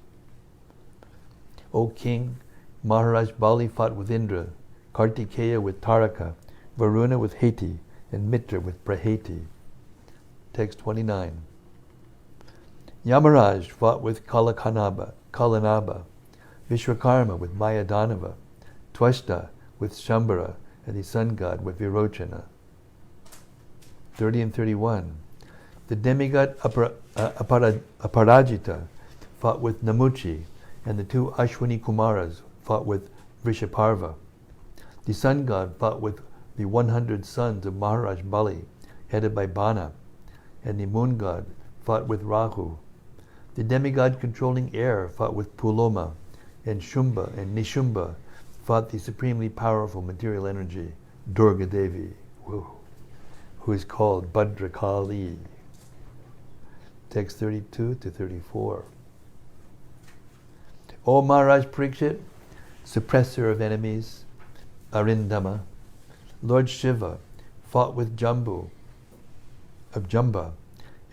S1: O king, Maharaj Bali fought with Indra, Kartikeya with Taraka, Varuna with Heti, and Mitra with Praheti. Text 29. Yamaraj fought with Kalanabha, Vishwakarma with Mayadanava, Twashta with Shambhara, and the sun god with Virochana. 30 and 31. The demigod Aparajita fought with Namuchi, and the two Ashwini Kumaras fought with Vrishaparva. The sun god fought with the 100 sons of Maharaj Bali, headed by Bana, and the moon god fought with Rahu. The demigod controlling air fought with Puloma, and Shumba and Nishumba fought the supremely powerful material energy, Durga Devi, who is called Bhadrakali. Text 32 to 34. O Maharaj Parikshit, suppressor of enemies, Arindama, Lord Shiva fought with Jamba,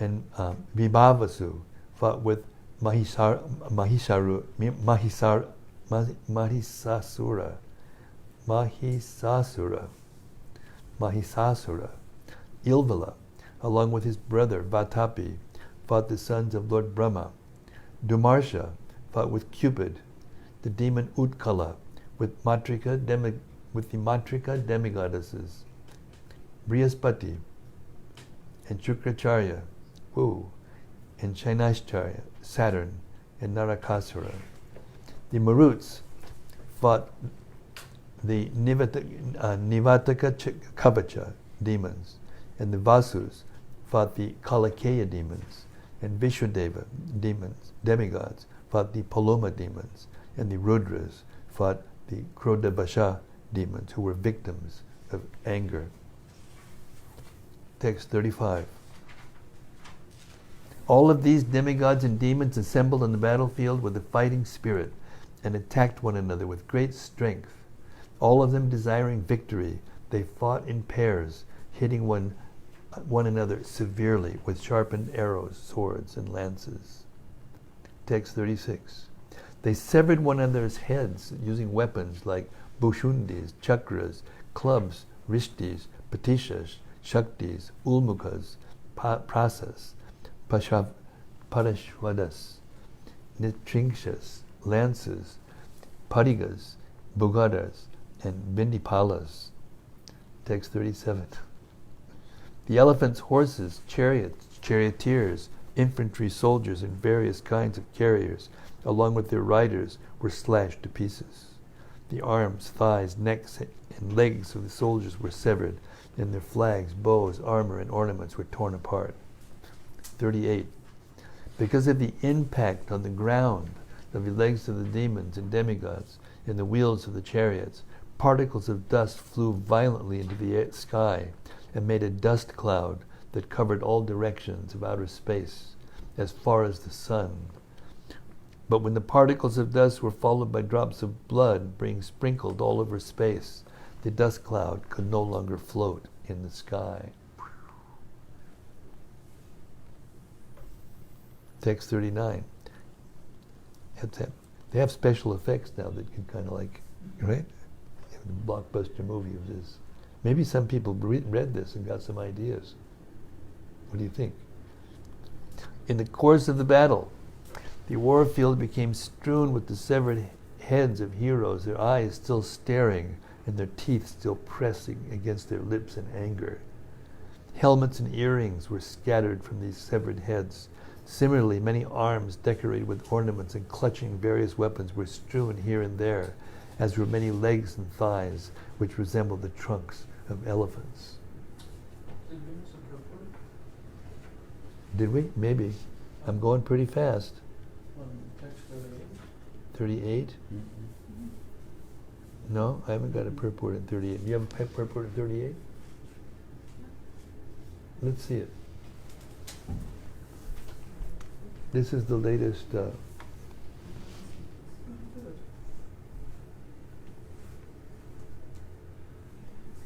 S1: and Vibhavasu fought with Mahisasura. Ilvala, along with his brother Vatapi, fought the sons of Lord Brahma. Dumarsha fought with Cupid, the demon Utkala, with the Matrika demigoddesses. Brihaspati and Shukracharya, and Shainashcharya, Saturn, and Narakasura. The Maruts fought the Nivataka Kavacha demons, and the Vasus fought the Kalakeya demons, and Vishwadeva demigods fought the Paloma demons, and the Rudras fought the Krodabasha demons, who were victims of anger. Text 35. All of these demigods and demons assembled on the battlefield with a fighting spirit and attacked one another with great strength. All of them desiring victory, they fought in pairs, hitting one another severely with sharpened arrows, swords, and lances. Text 36. They severed one another's heads using weapons like bushundis, chakras, clubs, rishtis, patishas, shaktis, ulmukas, prasas, parashvadas, nitringshas, lances, padigas, bugadas, and bindipalas. Text 37. The elephants, horses, chariots, charioteers, infantry, soldiers, and various kinds of carriers, along with their riders, were slashed to pieces. The arms, thighs, necks, and legs of the soldiers were severed, and their flags, bows, armor, and ornaments were torn apart. 38. Because of the impact on the ground of the legs of the demons and demigods and the wheels of the chariots, particles of dust flew violently into the sky and made a dust cloud that covered all directions of outer space, as far as the sun. But when the particles of dust were followed by drops of blood being sprinkled all over space, the dust cloud could no longer float in the sky. Text 39. They have special effects now that can kind of like, right? The blockbuster movie of this. Maybe some people read this and got some ideas. What do you think? In the course of the battle, the war field became strewn with the severed heads of heroes, their eyes still staring and their teeth still pressing against their lips in anger. Helmets and earrings were scattered from these severed heads. Similarly, many arms decorated with ornaments and clutching various weapons were strewn here and there, as were many legs and thighs, which resembled the trunks of elephants. Did we? Maybe. I'm going pretty fast. 38? Mm-hmm. No, I haven't got a purport in 38. You have a purport in 38? Let's see it. This is the latest.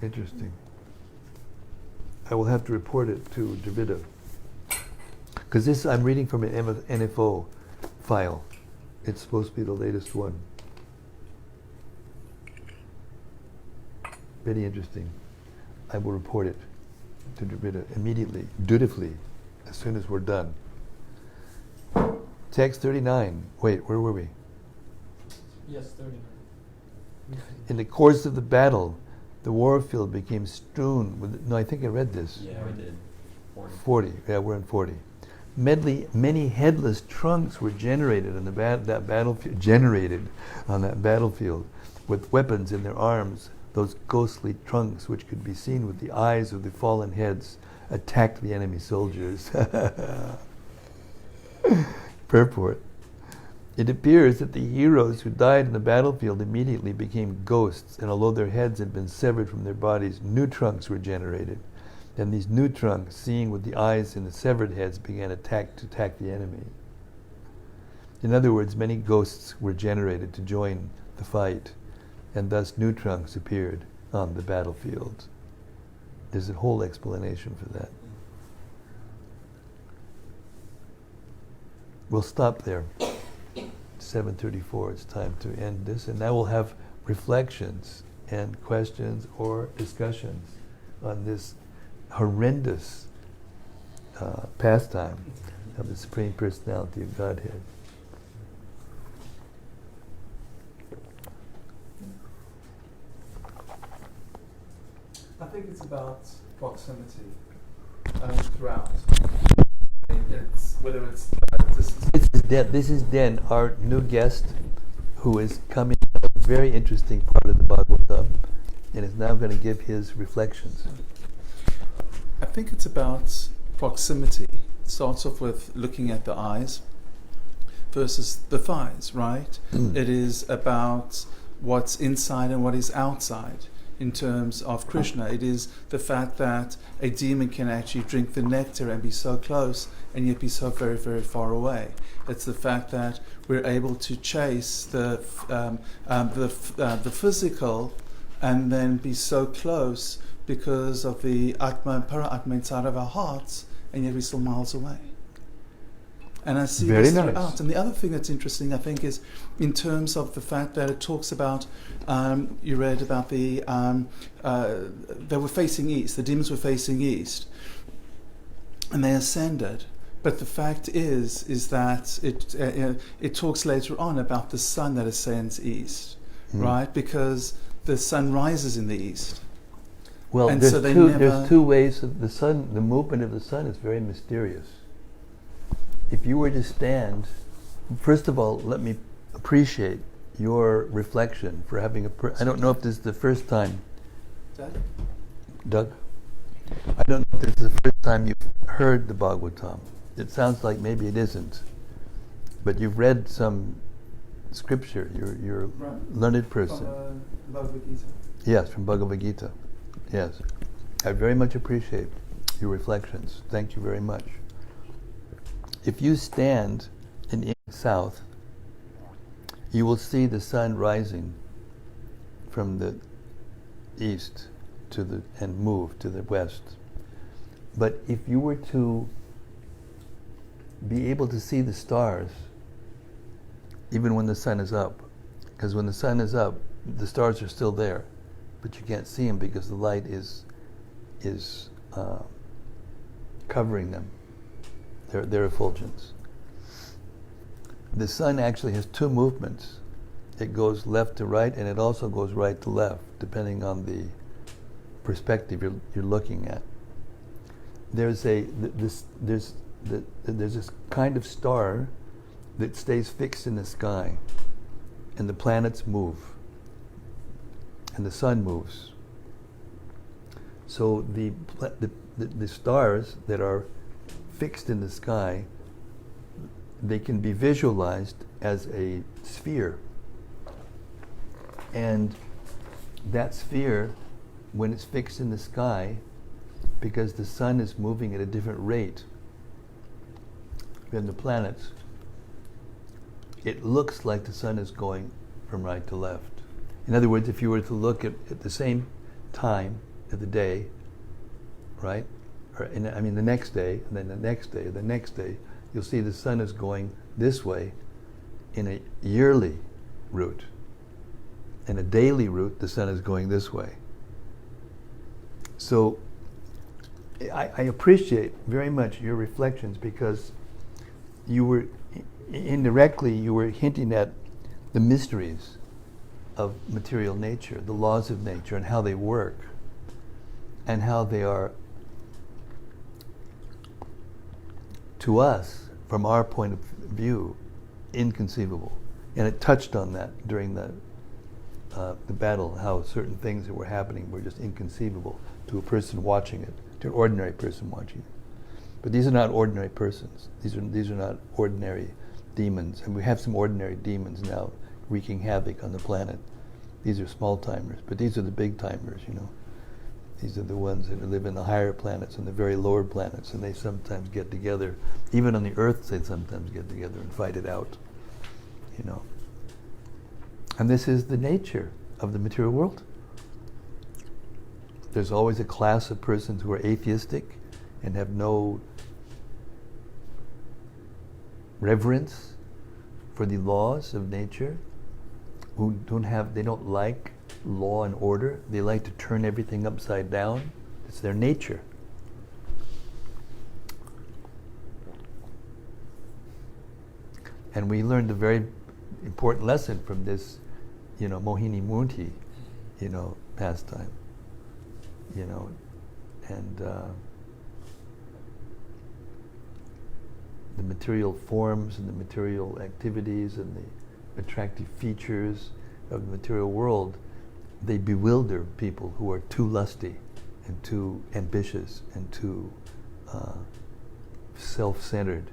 S1: Interesting. I will have to report it to Dravida. Because this, I'm reading from an NFO file. It's supposed to be the latest one. Very interesting. I will report it to Dravida immediately, dutifully, as soon as we're done. Text 39. Wait, where were we?
S3: Yes, 39.
S1: In the course of the battle, the war field became strewn with... No, I think I read this.
S2: Yeah, we did.
S1: 40. Yeah, we're in 40. Many headless trunks were generated on that battlefield, with weapons in their arms. Those ghostly trunks, which could be seen with the eyes of the fallen heads, attacked the enemy soldiers. Purport. It appears that the heroes who died in the battlefield immediately became ghosts, and although their heads had been severed from their bodies, new trunks were generated. And these new trunks, seeing with the eyes in the severed heads, began to attack the enemy. In other words, many ghosts were generated to join the fight, and thus new trunks appeared on the battlefield. There's a whole explanation for that. We'll stop there. 7:34, it's time to end this, and now we'll have reflections and questions or discussions on this horrendous pastime of the Supreme Personality of Godhead.
S4: I think it's about proximity throughout. Whether it's distance.
S1: This is Den, our new guest, who is coming from a very interesting part of the Bhagavatam, and is now going to give his reflections.
S4: I think it's about proximity. It starts off with looking at the eyes versus the thighs, right? It is about what's inside and what is outside. In terms of Krishna, it is the fact that a demon can actually drink the nectar and be so close and yet be so very, very far away. It's the fact that we're able to chase the physical and then be so close because of the Atma and Para-Atma inside of our hearts, and yet we're still miles away. And I see
S1: Very
S4: this
S1: nice.
S4: throughout. And the other thing that's interesting, I think, is in terms of the fact that it talks about, you read about they were facing east, the demons were facing east, and they ascended. But the fact is that it talks later on about the sun that ascends east, right? Because the sun rises in the east.
S1: Well,
S4: And
S1: there's,
S4: so they
S1: there's two ways of the sun. The movement of the sun is very mysterious. If you were to stand, first of all, let me appreciate your reflection for having I don't know if this is the first time, Doug? I don't know if this is the first time you've heard the Bhagavatam. It sounds like maybe it isn't. But you've read some scripture. You're a learned person.
S4: From Bhagavad Gita.
S1: Yes, from Bhagavad Gita. Yes. I very much appreciate your reflections. Thank you very much. If you stand in the south, you will see the sun rising from the east and move to the west. But if you were to be able to see the stars, even when the sun is up, because when the sun is up, the stars are still there, but you can't see them because the light is covering them. Their effulgence. The sun actually has two movements. It goes left to right, and it also goes right to left, depending on the perspective you're looking at. There's this kind of star that stays fixed in the sky, and the planets move, and the sun moves. So the stars that are fixed in the sky, they can be visualized as a sphere. And that sphere, when it's fixed in the sky, because the sun is moving at a different rate than the planets, it looks like the sun is going from right to left. In other words, if you were to look at the same time of the day, right? The next day, and then the next day, the next day, you'll see the sun is going this way in a yearly route. In a daily route, the sun is going this way. So I appreciate very much your reflections, because you were indirectly hinting at the mysteries of material nature, the laws of nature, and how they work, and how they are, to us, from our point of view, inconceivable. And it touched on that during the battle, how certain things that were happening were just inconceivable to a person watching it, to an ordinary person watching it. But these are not ordinary persons. These are not ordinary demons. And we have some ordinary demons now wreaking havoc on the planet. These are small timers, but these are the big timers, These are the ones that live in the higher planets and the very lower planets, and they sometimes get together. Even on the Earth, they sometimes get together and fight it out. you know. And this is the nature of the material world. There's always a class of persons who are atheistic and have no reverence for the laws of nature, who they don't like law and order. They like to turn everything upside down. It's their nature. And we learned a very important lesson from this, you know, Mohini-murti, you know, pastime, you know, and the material forms and the material activities and the attractive features of the material world, they bewilder people who are too lusty and too ambitious and too self-centered.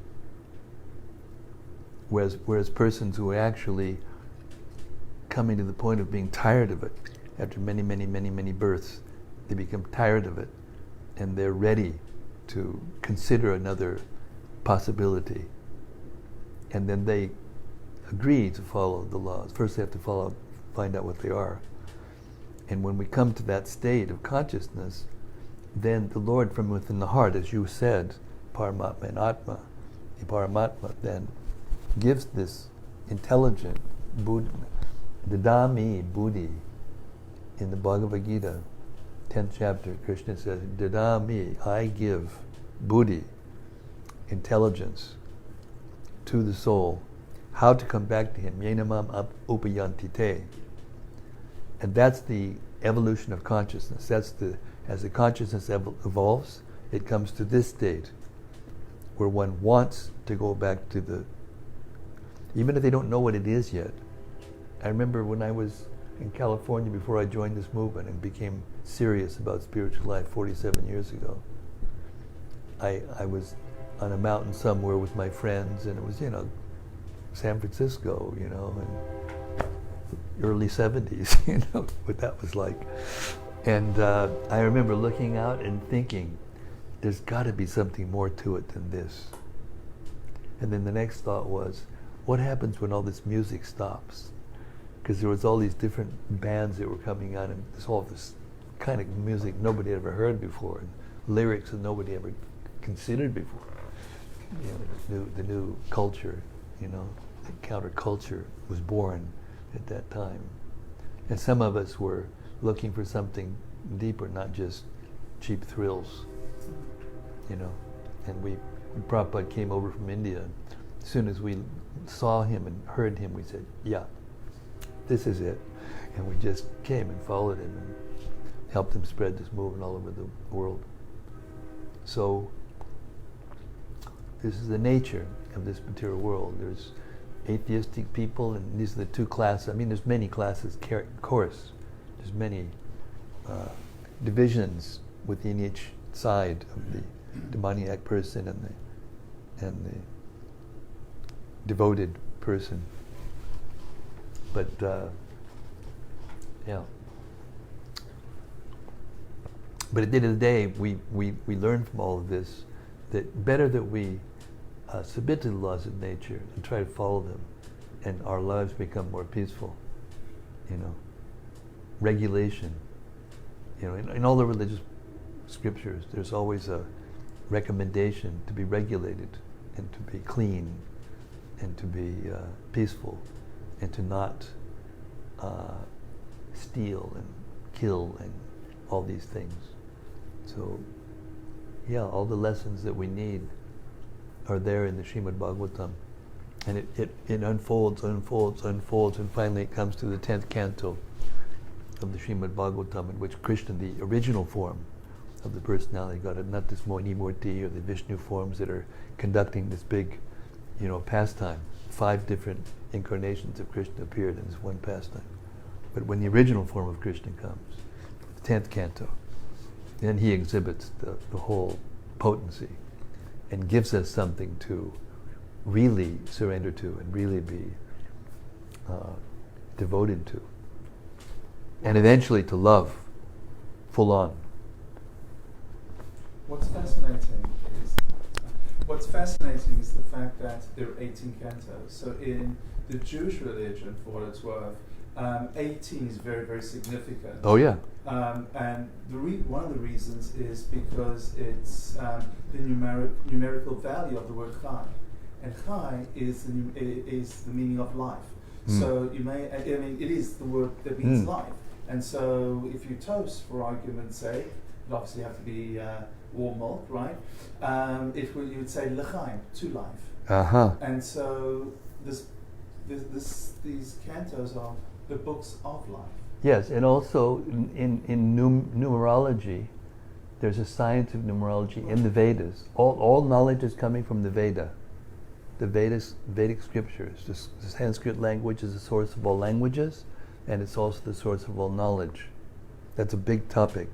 S1: Whereas persons who are actually coming to the point of being tired of it, after many, many, many, many births, they become tired of it, and they're ready to consider another possibility. And then they agree to follow the laws. First they have to find out what they are. And when we come to that state of consciousness, then the Lord from within the heart, as you said, Paramatma and Atma, the Paramatma then gives this intelligent Buddha, Dadami Buddhi. In the Bhagavad Gita, 10th chapter, Krishna says, Dadami, I give Buddhi, intelligence, to the soul, how to come back to him, yenamam upayantite. And that's the evolution of consciousness. As the consciousness evolves, it comes to this state where one wants to go back to even if they don't know what it is yet. I remember when I was in California before I joined this movement and became serious about spiritual life 47 years ago. I was on a mountain somewhere with my friends, and it was, you know, San Francisco, you know, and early 70s, you know, what that was like. And I remember looking out and thinking, there's got to be something more to it than this. And then the next thought was, what happens when all this music stops? Because there was all these different bands that were coming out, and all this kind of music nobody had ever heard before, and lyrics that nobody ever considered before. You know, the new culture, you know, the counterculture was born at that time. And some of us were looking for something deeper, not just cheap thrills, you know. And Prabhupada came over from India. As soon as we saw him and heard him, we said, yeah, this is it. And we just came and followed him and helped him spread this movement all over the world. So this is the nature of this material world. There's atheistic people, and these are the two classes. I mean, there's many classes, of course. There's many divisions within each side of the demoniac person and the devoted person. But yeah. But at the end of the day, we learn from all of this that better that we submit to the laws of nature and try to follow them, and our lives become more peaceful. You know, regulation. You know, in all the religious scriptures, there's always a recommendation to be regulated and to be clean and to be peaceful and to not steal and kill and all these things. So, yeah, all the lessons that we need are there in the Srimad-Bhagavatam. And it unfolds, and finally it comes to the 10th canto of the Srimad-Bhagavatam, in which Krishna, the original form of the personality God, not this Mohini-murti or the Vishnu forms that are conducting this big, you know, pastime. 5 different incarnations of Krishna appeared in this one pastime. But when the original form of Krishna comes, the 10th canto, then he exhibits the whole potency and gives us something to really surrender to and really be devoted to. And eventually to love, full on.
S4: What's fascinating is what's fascinating is the fact that there are 18 cantos. So in the Jewish religion, for what it's worth, 18 is very, very significant.
S1: Oh yeah.
S4: And one of the reasons is because it's the numerical value of the word chai. And chai is the meaning of life. So you may, I mean, it is the word that means life. And so if you toast, for argument's sake, it obviously have to be warm milk, right? You would say l'chaim, to life. And so these cantos are the books of life.
S1: Yes, and also in numerology, there's a science of numerology in the Vedas. All knowledge is coming from the Veda. The Vedic scriptures. The Sanskrit language is the source of all languages, and it's also the source of all knowledge. That's a big topic.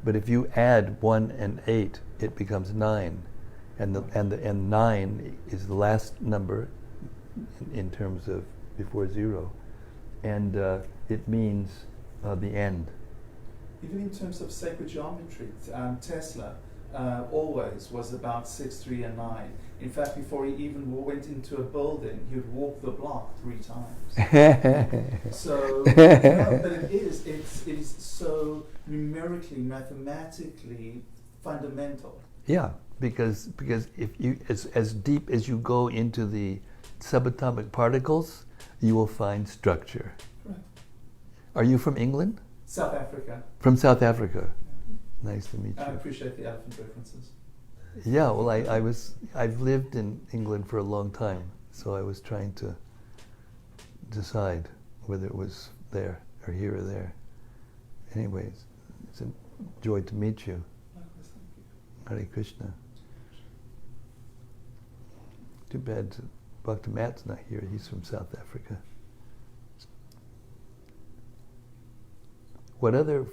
S1: But if you add 1 and 8, it becomes 9, and 9 is the last number in terms of before 0, and it means the end.
S4: Even in terms of sacred geometry, Tesla always was about 6, 3, and 9. In fact, before he even went into a building, he would walk the block 3 times. So, but it is so numerically, mathematically fundamental.
S1: Yeah, because if you as deep as you go into the subatomic particles, you will find structure.
S4: Correct.
S1: Are you from England?
S4: South Africa.
S1: From South Africa. Yeah. Nice to meet you.
S4: I appreciate the elephant references.
S1: Yeah, well, I've lived in England for a long time, so I was trying to decide whether it was there or here or there. Anyways, it's a joy to meet you. Hare Krishna. Too bad Dr. Matt's not here. He's from South Africa. What other,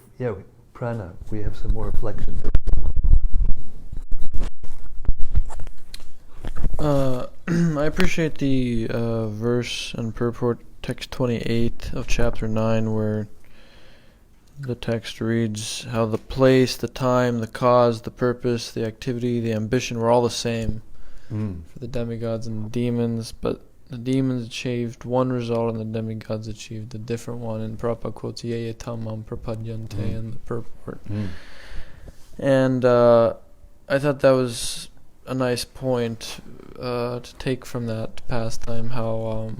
S1: prana, we have some more reflection.
S3: I appreciate the verse and purport, text 28 of chapter 9, where the text reads how the place, the time, the cause, the purpose, the activity, the ambition were all the same for the demigods and the demons, but the demons achieved one result and the demigods achieved a different one. And Prabhupada quotes Ye tamam prapadyante in the purport. And I thought that was a nice point to take from that pastime, how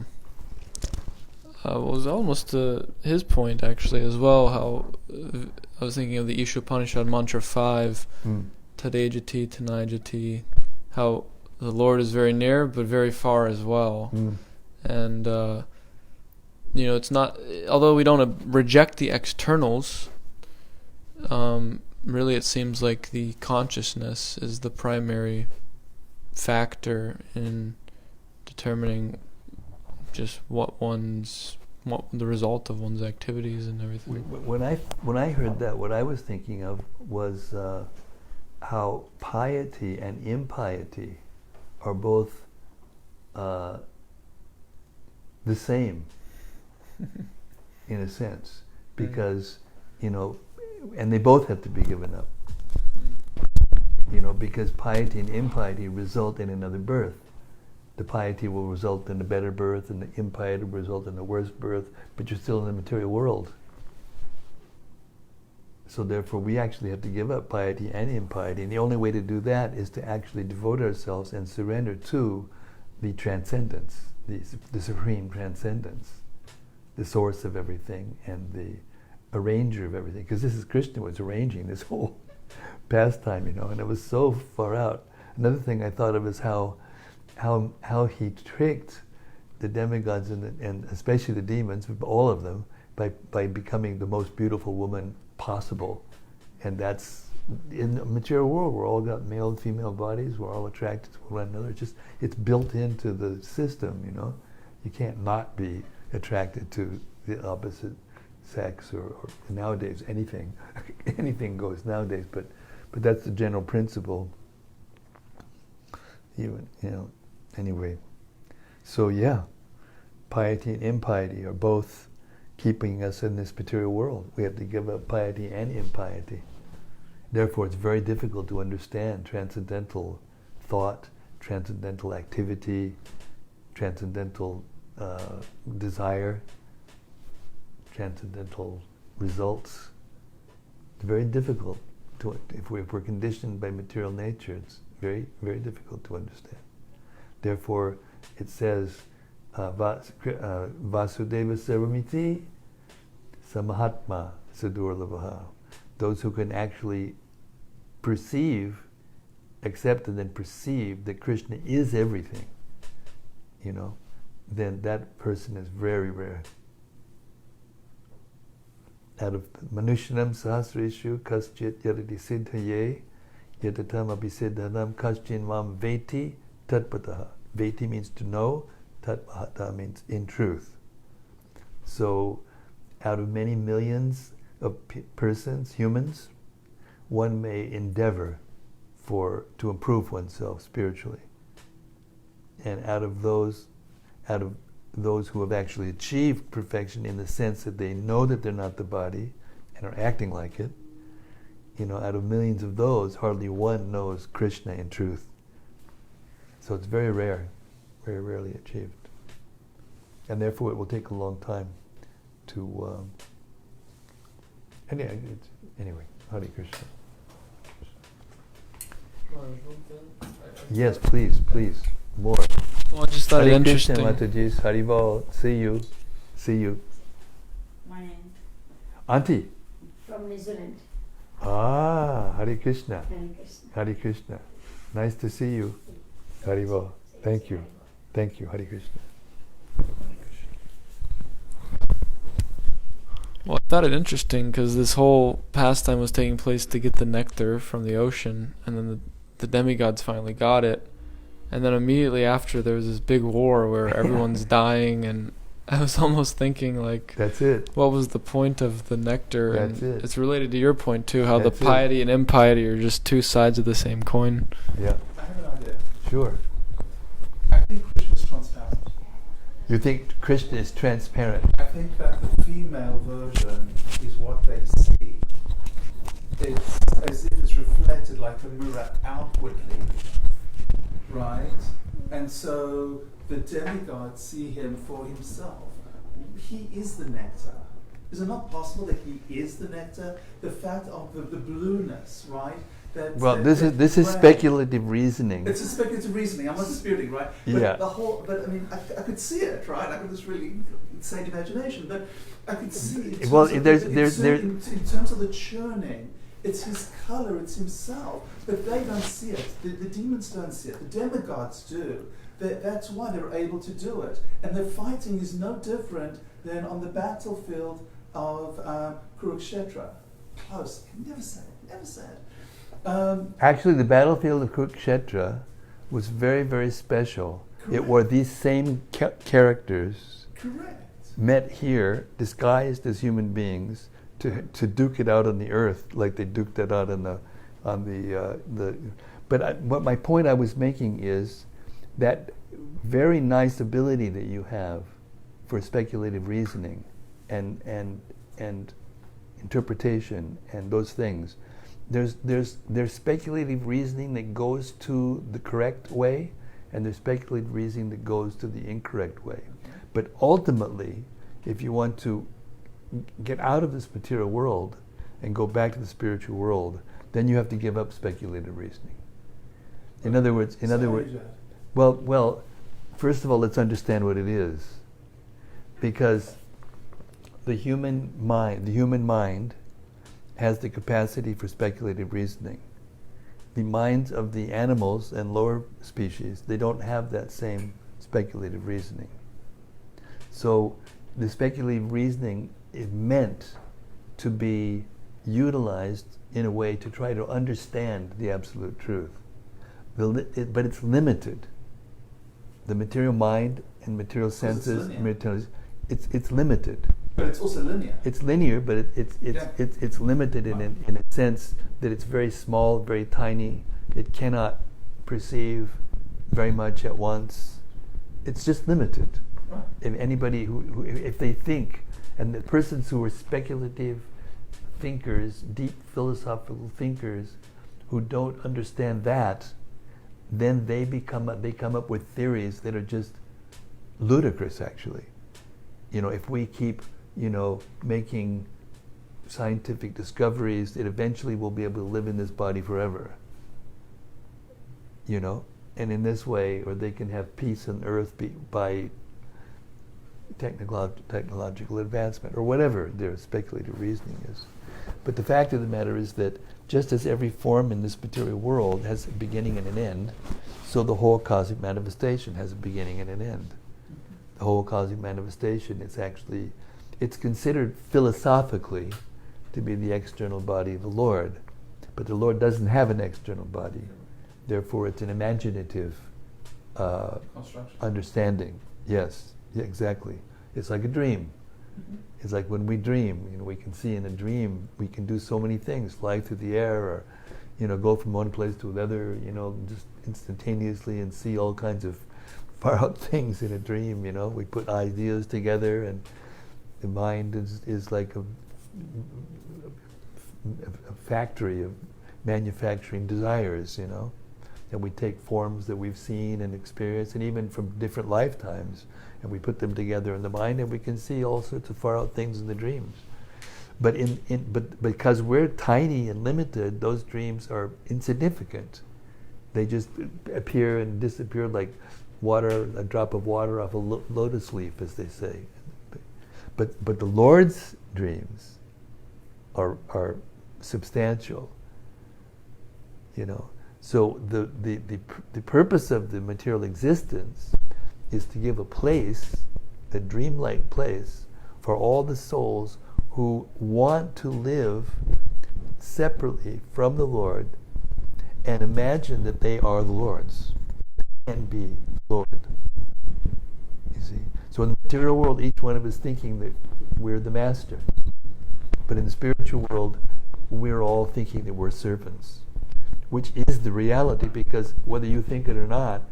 S3: it was almost his point actually as well, how I was thinking of the Isha Upanishad mantra 5, Tadejati Tanajati, how the Lord is very near but very far as well. And it's not, although we don't reject the externals, really it seems like the consciousness is the primary factor in determining just what the result of one's activities and everything.
S1: When I heard that, what I was thinking of was how piety and impiety are both the same in a sense, because and they both have to be given up. Because piety and impiety result in another birth. The piety will result in a better birth, and the impiety will result in a worse birth, but you're still in the material world. So therefore we actually have to give up piety and impiety, and the only way to do that is to actually devote ourselves and surrender to the transcendence, the supreme transcendence, the source of everything and the arranger of everything. Because this is Krishna was arranging this whole pastime, and it was so far out. Another thing I thought of is how he tricked the demigods and especially the demons, all of them, by becoming the most beautiful woman possible. And that's in the material world, we're all got male and female bodies, we're all attracted to one another. It's built into the system, You can't not be attracted to the opposite sex or nowadays anything goes nowadays, but that's the general principle. Anyway. So piety and impiety are both keeping us in this material world. We have to give up piety and impiety. Therefore, it's very difficult to understand transcendental thought, transcendental activity, transcendental desire, transcendental results. It's very difficult to, if we're conditioned by material nature, it's very, very difficult to understand. Therefore, it says, Vasudeva Sarvamiti Samahatma Sadurlavaha. Those who can actually perceive, accept and then perceive that Krishna is everything, then that person is very rare. Out of Manushanam Sahasreshu Kaschit Yadati Siddhaye Yadatam Abhisiddhanam Kaschin Mam Veti Tatpataha. Veti means to know, Tatpahata means in truth. So, out of many millions of persons, humans, one may endeavor to improve oneself spiritually. And out of those who have actually achieved perfection in the sense that they know that they're not the body and are acting like it, out of millions of those, hardly one knows Krishna in truth. So it's very rare, very rarely achieved. And therefore it will take a long time to... Anyway, Hare Krishna. Yes, please, more.
S3: Well, I just thought it
S1: Hare
S3: interesting.
S1: Krishna, Mataji, Haribol, see you.
S5: My name
S1: Auntie.
S5: from New Zealand.
S1: Hare Krishna.
S5: Hare Krishna.
S1: Hare Krishna. Nice to see you. Haribol. Thank you. Thank you, Hare Krishna.
S3: Well, I thought it interesting because this whole pastime was taking place to get the nectar from the ocean, and then the demigods finally got it, and then immediately after there was this big war where everyone's dying, and I was almost thinking like,
S1: that's it.
S3: What was the point of the nectar?
S1: That's
S3: and
S1: it.
S3: It's related to your point too, how
S1: That's
S3: the piety and impiety are just two sides of the same coin.
S1: Yeah,
S4: I have an idea.
S1: sure.
S4: I think Krishna's transparent.
S1: You think Krishna is transparent?
S4: I think that the female version is what they see. It's as if it's reflected like a mirror outwardly, right? And so the demigods see him for himself. He is the nectar. Is it not possible that he is the nectar? The fact of the blueness, right?
S1: Well, this is speculative reasoning.
S4: It's a speculative reasoning. I'm not disputing, right? But
S1: Yeah.
S4: But I mean, I could see it, right? I could just really insane imagination, but I could see it.
S1: Well, in
S4: terms of the churning, it's his color, it's himself, but they don't see it. The demons don't see it. The demigods do. That's why they're able to do it. And the fighting is no different than on the battlefield of Kurukshetra. Close. Never said it. Never said.
S1: Actually, the battlefield of Kurukshetra was very, very special.
S4: Correct.
S1: It were these same characters
S4: Correct.
S1: met here, disguised as human beings, to duke it out on the earth, like they duked it out on the. But what my point I was making is that very nice ability that you have for speculative reasoning and interpretation and those things. There's speculative reasoning that goes to the correct way, and there's speculative reasoning that goes to the incorrect way. But ultimately, if you want to get out of this material world and go back to the spiritual world, then you have to give up speculative reasoning. In other words, well, first of all, let's understand what it is, because the human mind has the capacity for speculative reasoning. The minds of the animals and lower species, they don't have that same speculative reasoning. So the speculative reasoning is meant to be utilized in a way to try to understand the absolute truth. But it's limited. The material mind and material senses, it's limited.
S4: But it's also linear.
S1: It's linear, but it's limited in a sense that it's very small, very tiny. It cannot perceive very much at once. It's just limited.
S4: Right.
S1: If anybody if they think, and the persons who are speculative thinkers, deep philosophical thinkers, who don't understand that, then they come up with theories that are just ludicrous, actually. If we keep, making scientific discoveries, that eventually we'll be able to live in this body forever. And in this way, or they can have peace on earth by technological advancement, or whatever their speculative reasoning is. But the fact of the matter is that just as every form in this material world has a beginning and an end, so the whole cosmic manifestation has a beginning and an end. The whole cosmic manifestation it's considered philosophically to be the external body of the Lord. But the Lord doesn't have an external body. Therefore, it's an imaginative understanding. Yes, yeah, exactly. It's like a dream. It's like when we dream, we can see in a dream, we can do so many things, fly through the air, or, go from one place to another, just instantaneously, and see all kinds of far out things in a dream. We put ideas together, and the mind is like a factory of manufacturing desires, and we take forms that we've seen and experienced, and even from different lifetimes, and we put them together in the mind, and we can see all sorts of far out things in the dreams. But but because we're tiny and limited, those dreams are insignificant. They just appear and disappear like water, a drop of water off a lotus leaf, as they say. But the Lord's dreams are substantial. So the purpose of the material existence is to give a place, a dreamlike place, for all the souls who want to live separately from the Lord and imagine that they are the Lord's and be Lord. You see? So in the material world, each one of us thinking that we're the master. But in the spiritual world, we're all thinking that we're servants, which is the reality, because whether you think it or not,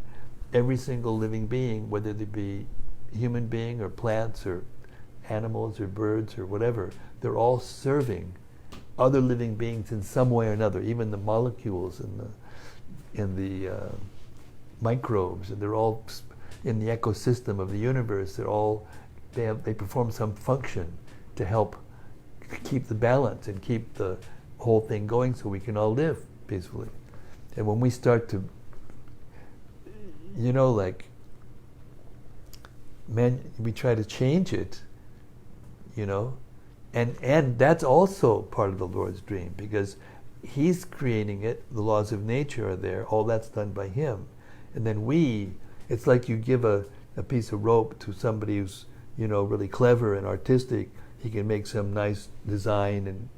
S1: every single living being, whether they be human being or plants or animals or birds or whatever, they're all serving other living beings in some way or another. Even the molecules and the microbes, and they're all in the ecosystem of the universe. They perform some function to help keep the balance and keep the whole thing going, so we can all live peacefully. And when we start to, we try to change it, and that's also part of the Lord's dream, because He's creating it. The laws of nature are there. All that's done by Him. And then it's like you give a piece of rope to somebody who's, really clever and artistic. He can make some nice design and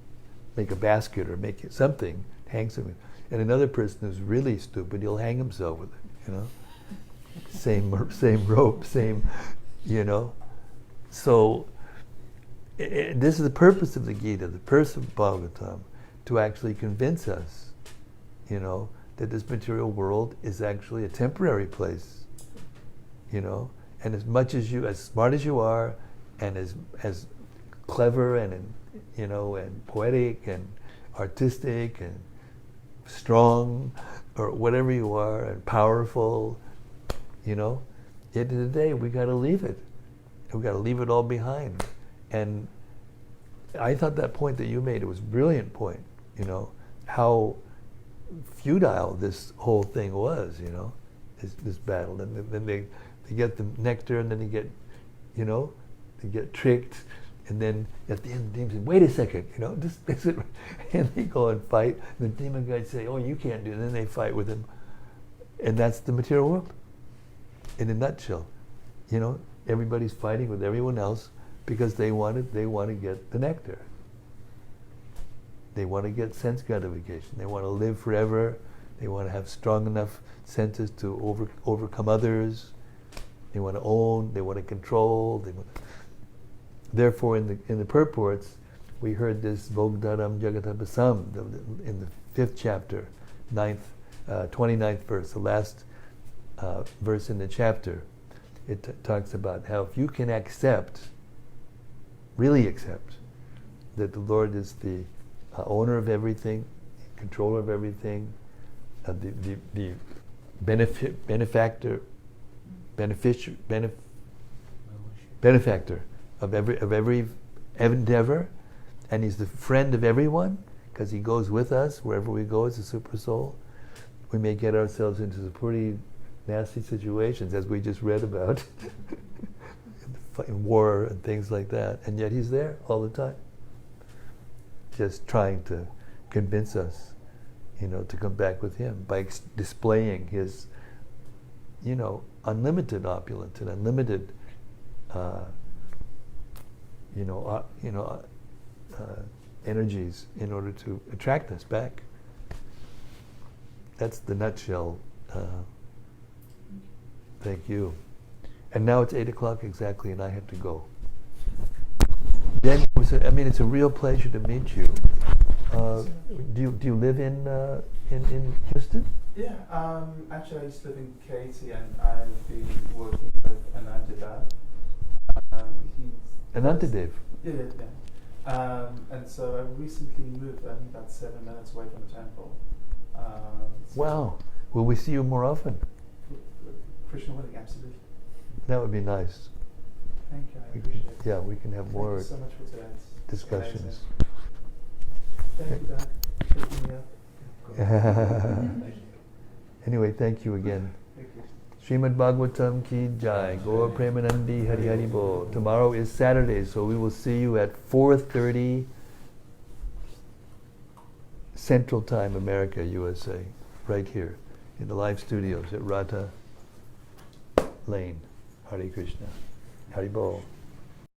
S1: make a basket or make something, hang something. And another person who's really stupid, he'll hang himself with it, Same rope, same, So this is the purpose of the Gita, the purpose of Bhagavatam, to actually convince us, that this material world is actually a temporary place, And as smart as you are, and as clever and poetic and artistic and strong, or whatever you are, and powerful, at the end of the day, we got to leave it. We got to leave it all behind. And I thought that point that you made, it was a brilliant point. How futile this whole thing was. This battle, and then they get the nectar, and then they get tricked. And then at the end, the demon said, "Wait a second, this is," and they go and fight. And the demon guys say, "Oh, you can't do it." And then they fight with him, and that's the material world, in a nutshell. Everybody's fighting with everyone else because they want to get the nectar. They want to get sense gratification. They want to live forever. They want to have strong enough senses to overcome others. They want to own. They want to control. Therefore, in the purports, we heard this Vogdaram Jagatabasam in the 5th chapter, 29th verse, the last verse in the chapter. It talks about how if you can really accept, that the Lord is the owner of everything, controller of everything, the benefactor of every endeavor, and he's the friend of everyone because he goes with us wherever we go as a super soul. We may get ourselves into some pretty nasty situations, as we just read about, in war and things like that, and yet he's there all the time, just trying to convince us, to come back with him by displaying his, unlimited opulence and unlimited, energies in order to attract us back. That's the nutshell. Thank you. And now it's 8 o'clock exactly, and I have to go. Jen, it's a real pleasure to meet you. Do you live in Houston?
S4: Yeah, actually I used to live in Katy, and I've been working with Anantadev.
S1: Anantadev?
S4: Yeah. And so I recently moved, only about 7 minutes away from the temple.
S1: Wow. Will we see you more often?
S4: Krishna wedding, absolutely.
S1: That would be nice.
S4: Thank you, I appreciate it.
S1: Yeah, we can have more
S4: Thank you so much for today's
S1: discussions.
S4: Thank you, Dad, for picking me up.
S1: Anyway, thank you again.
S4: Thank you.
S1: Srimad-Bhagavatam ki jai. Gaur Premanandi Hari Hari Bol. Tomorrow is Saturday, so we will see you at 4:30 Central Time, America, USA, right here in the live studios at Radha Lane. Hare Krishna. Hari Bol.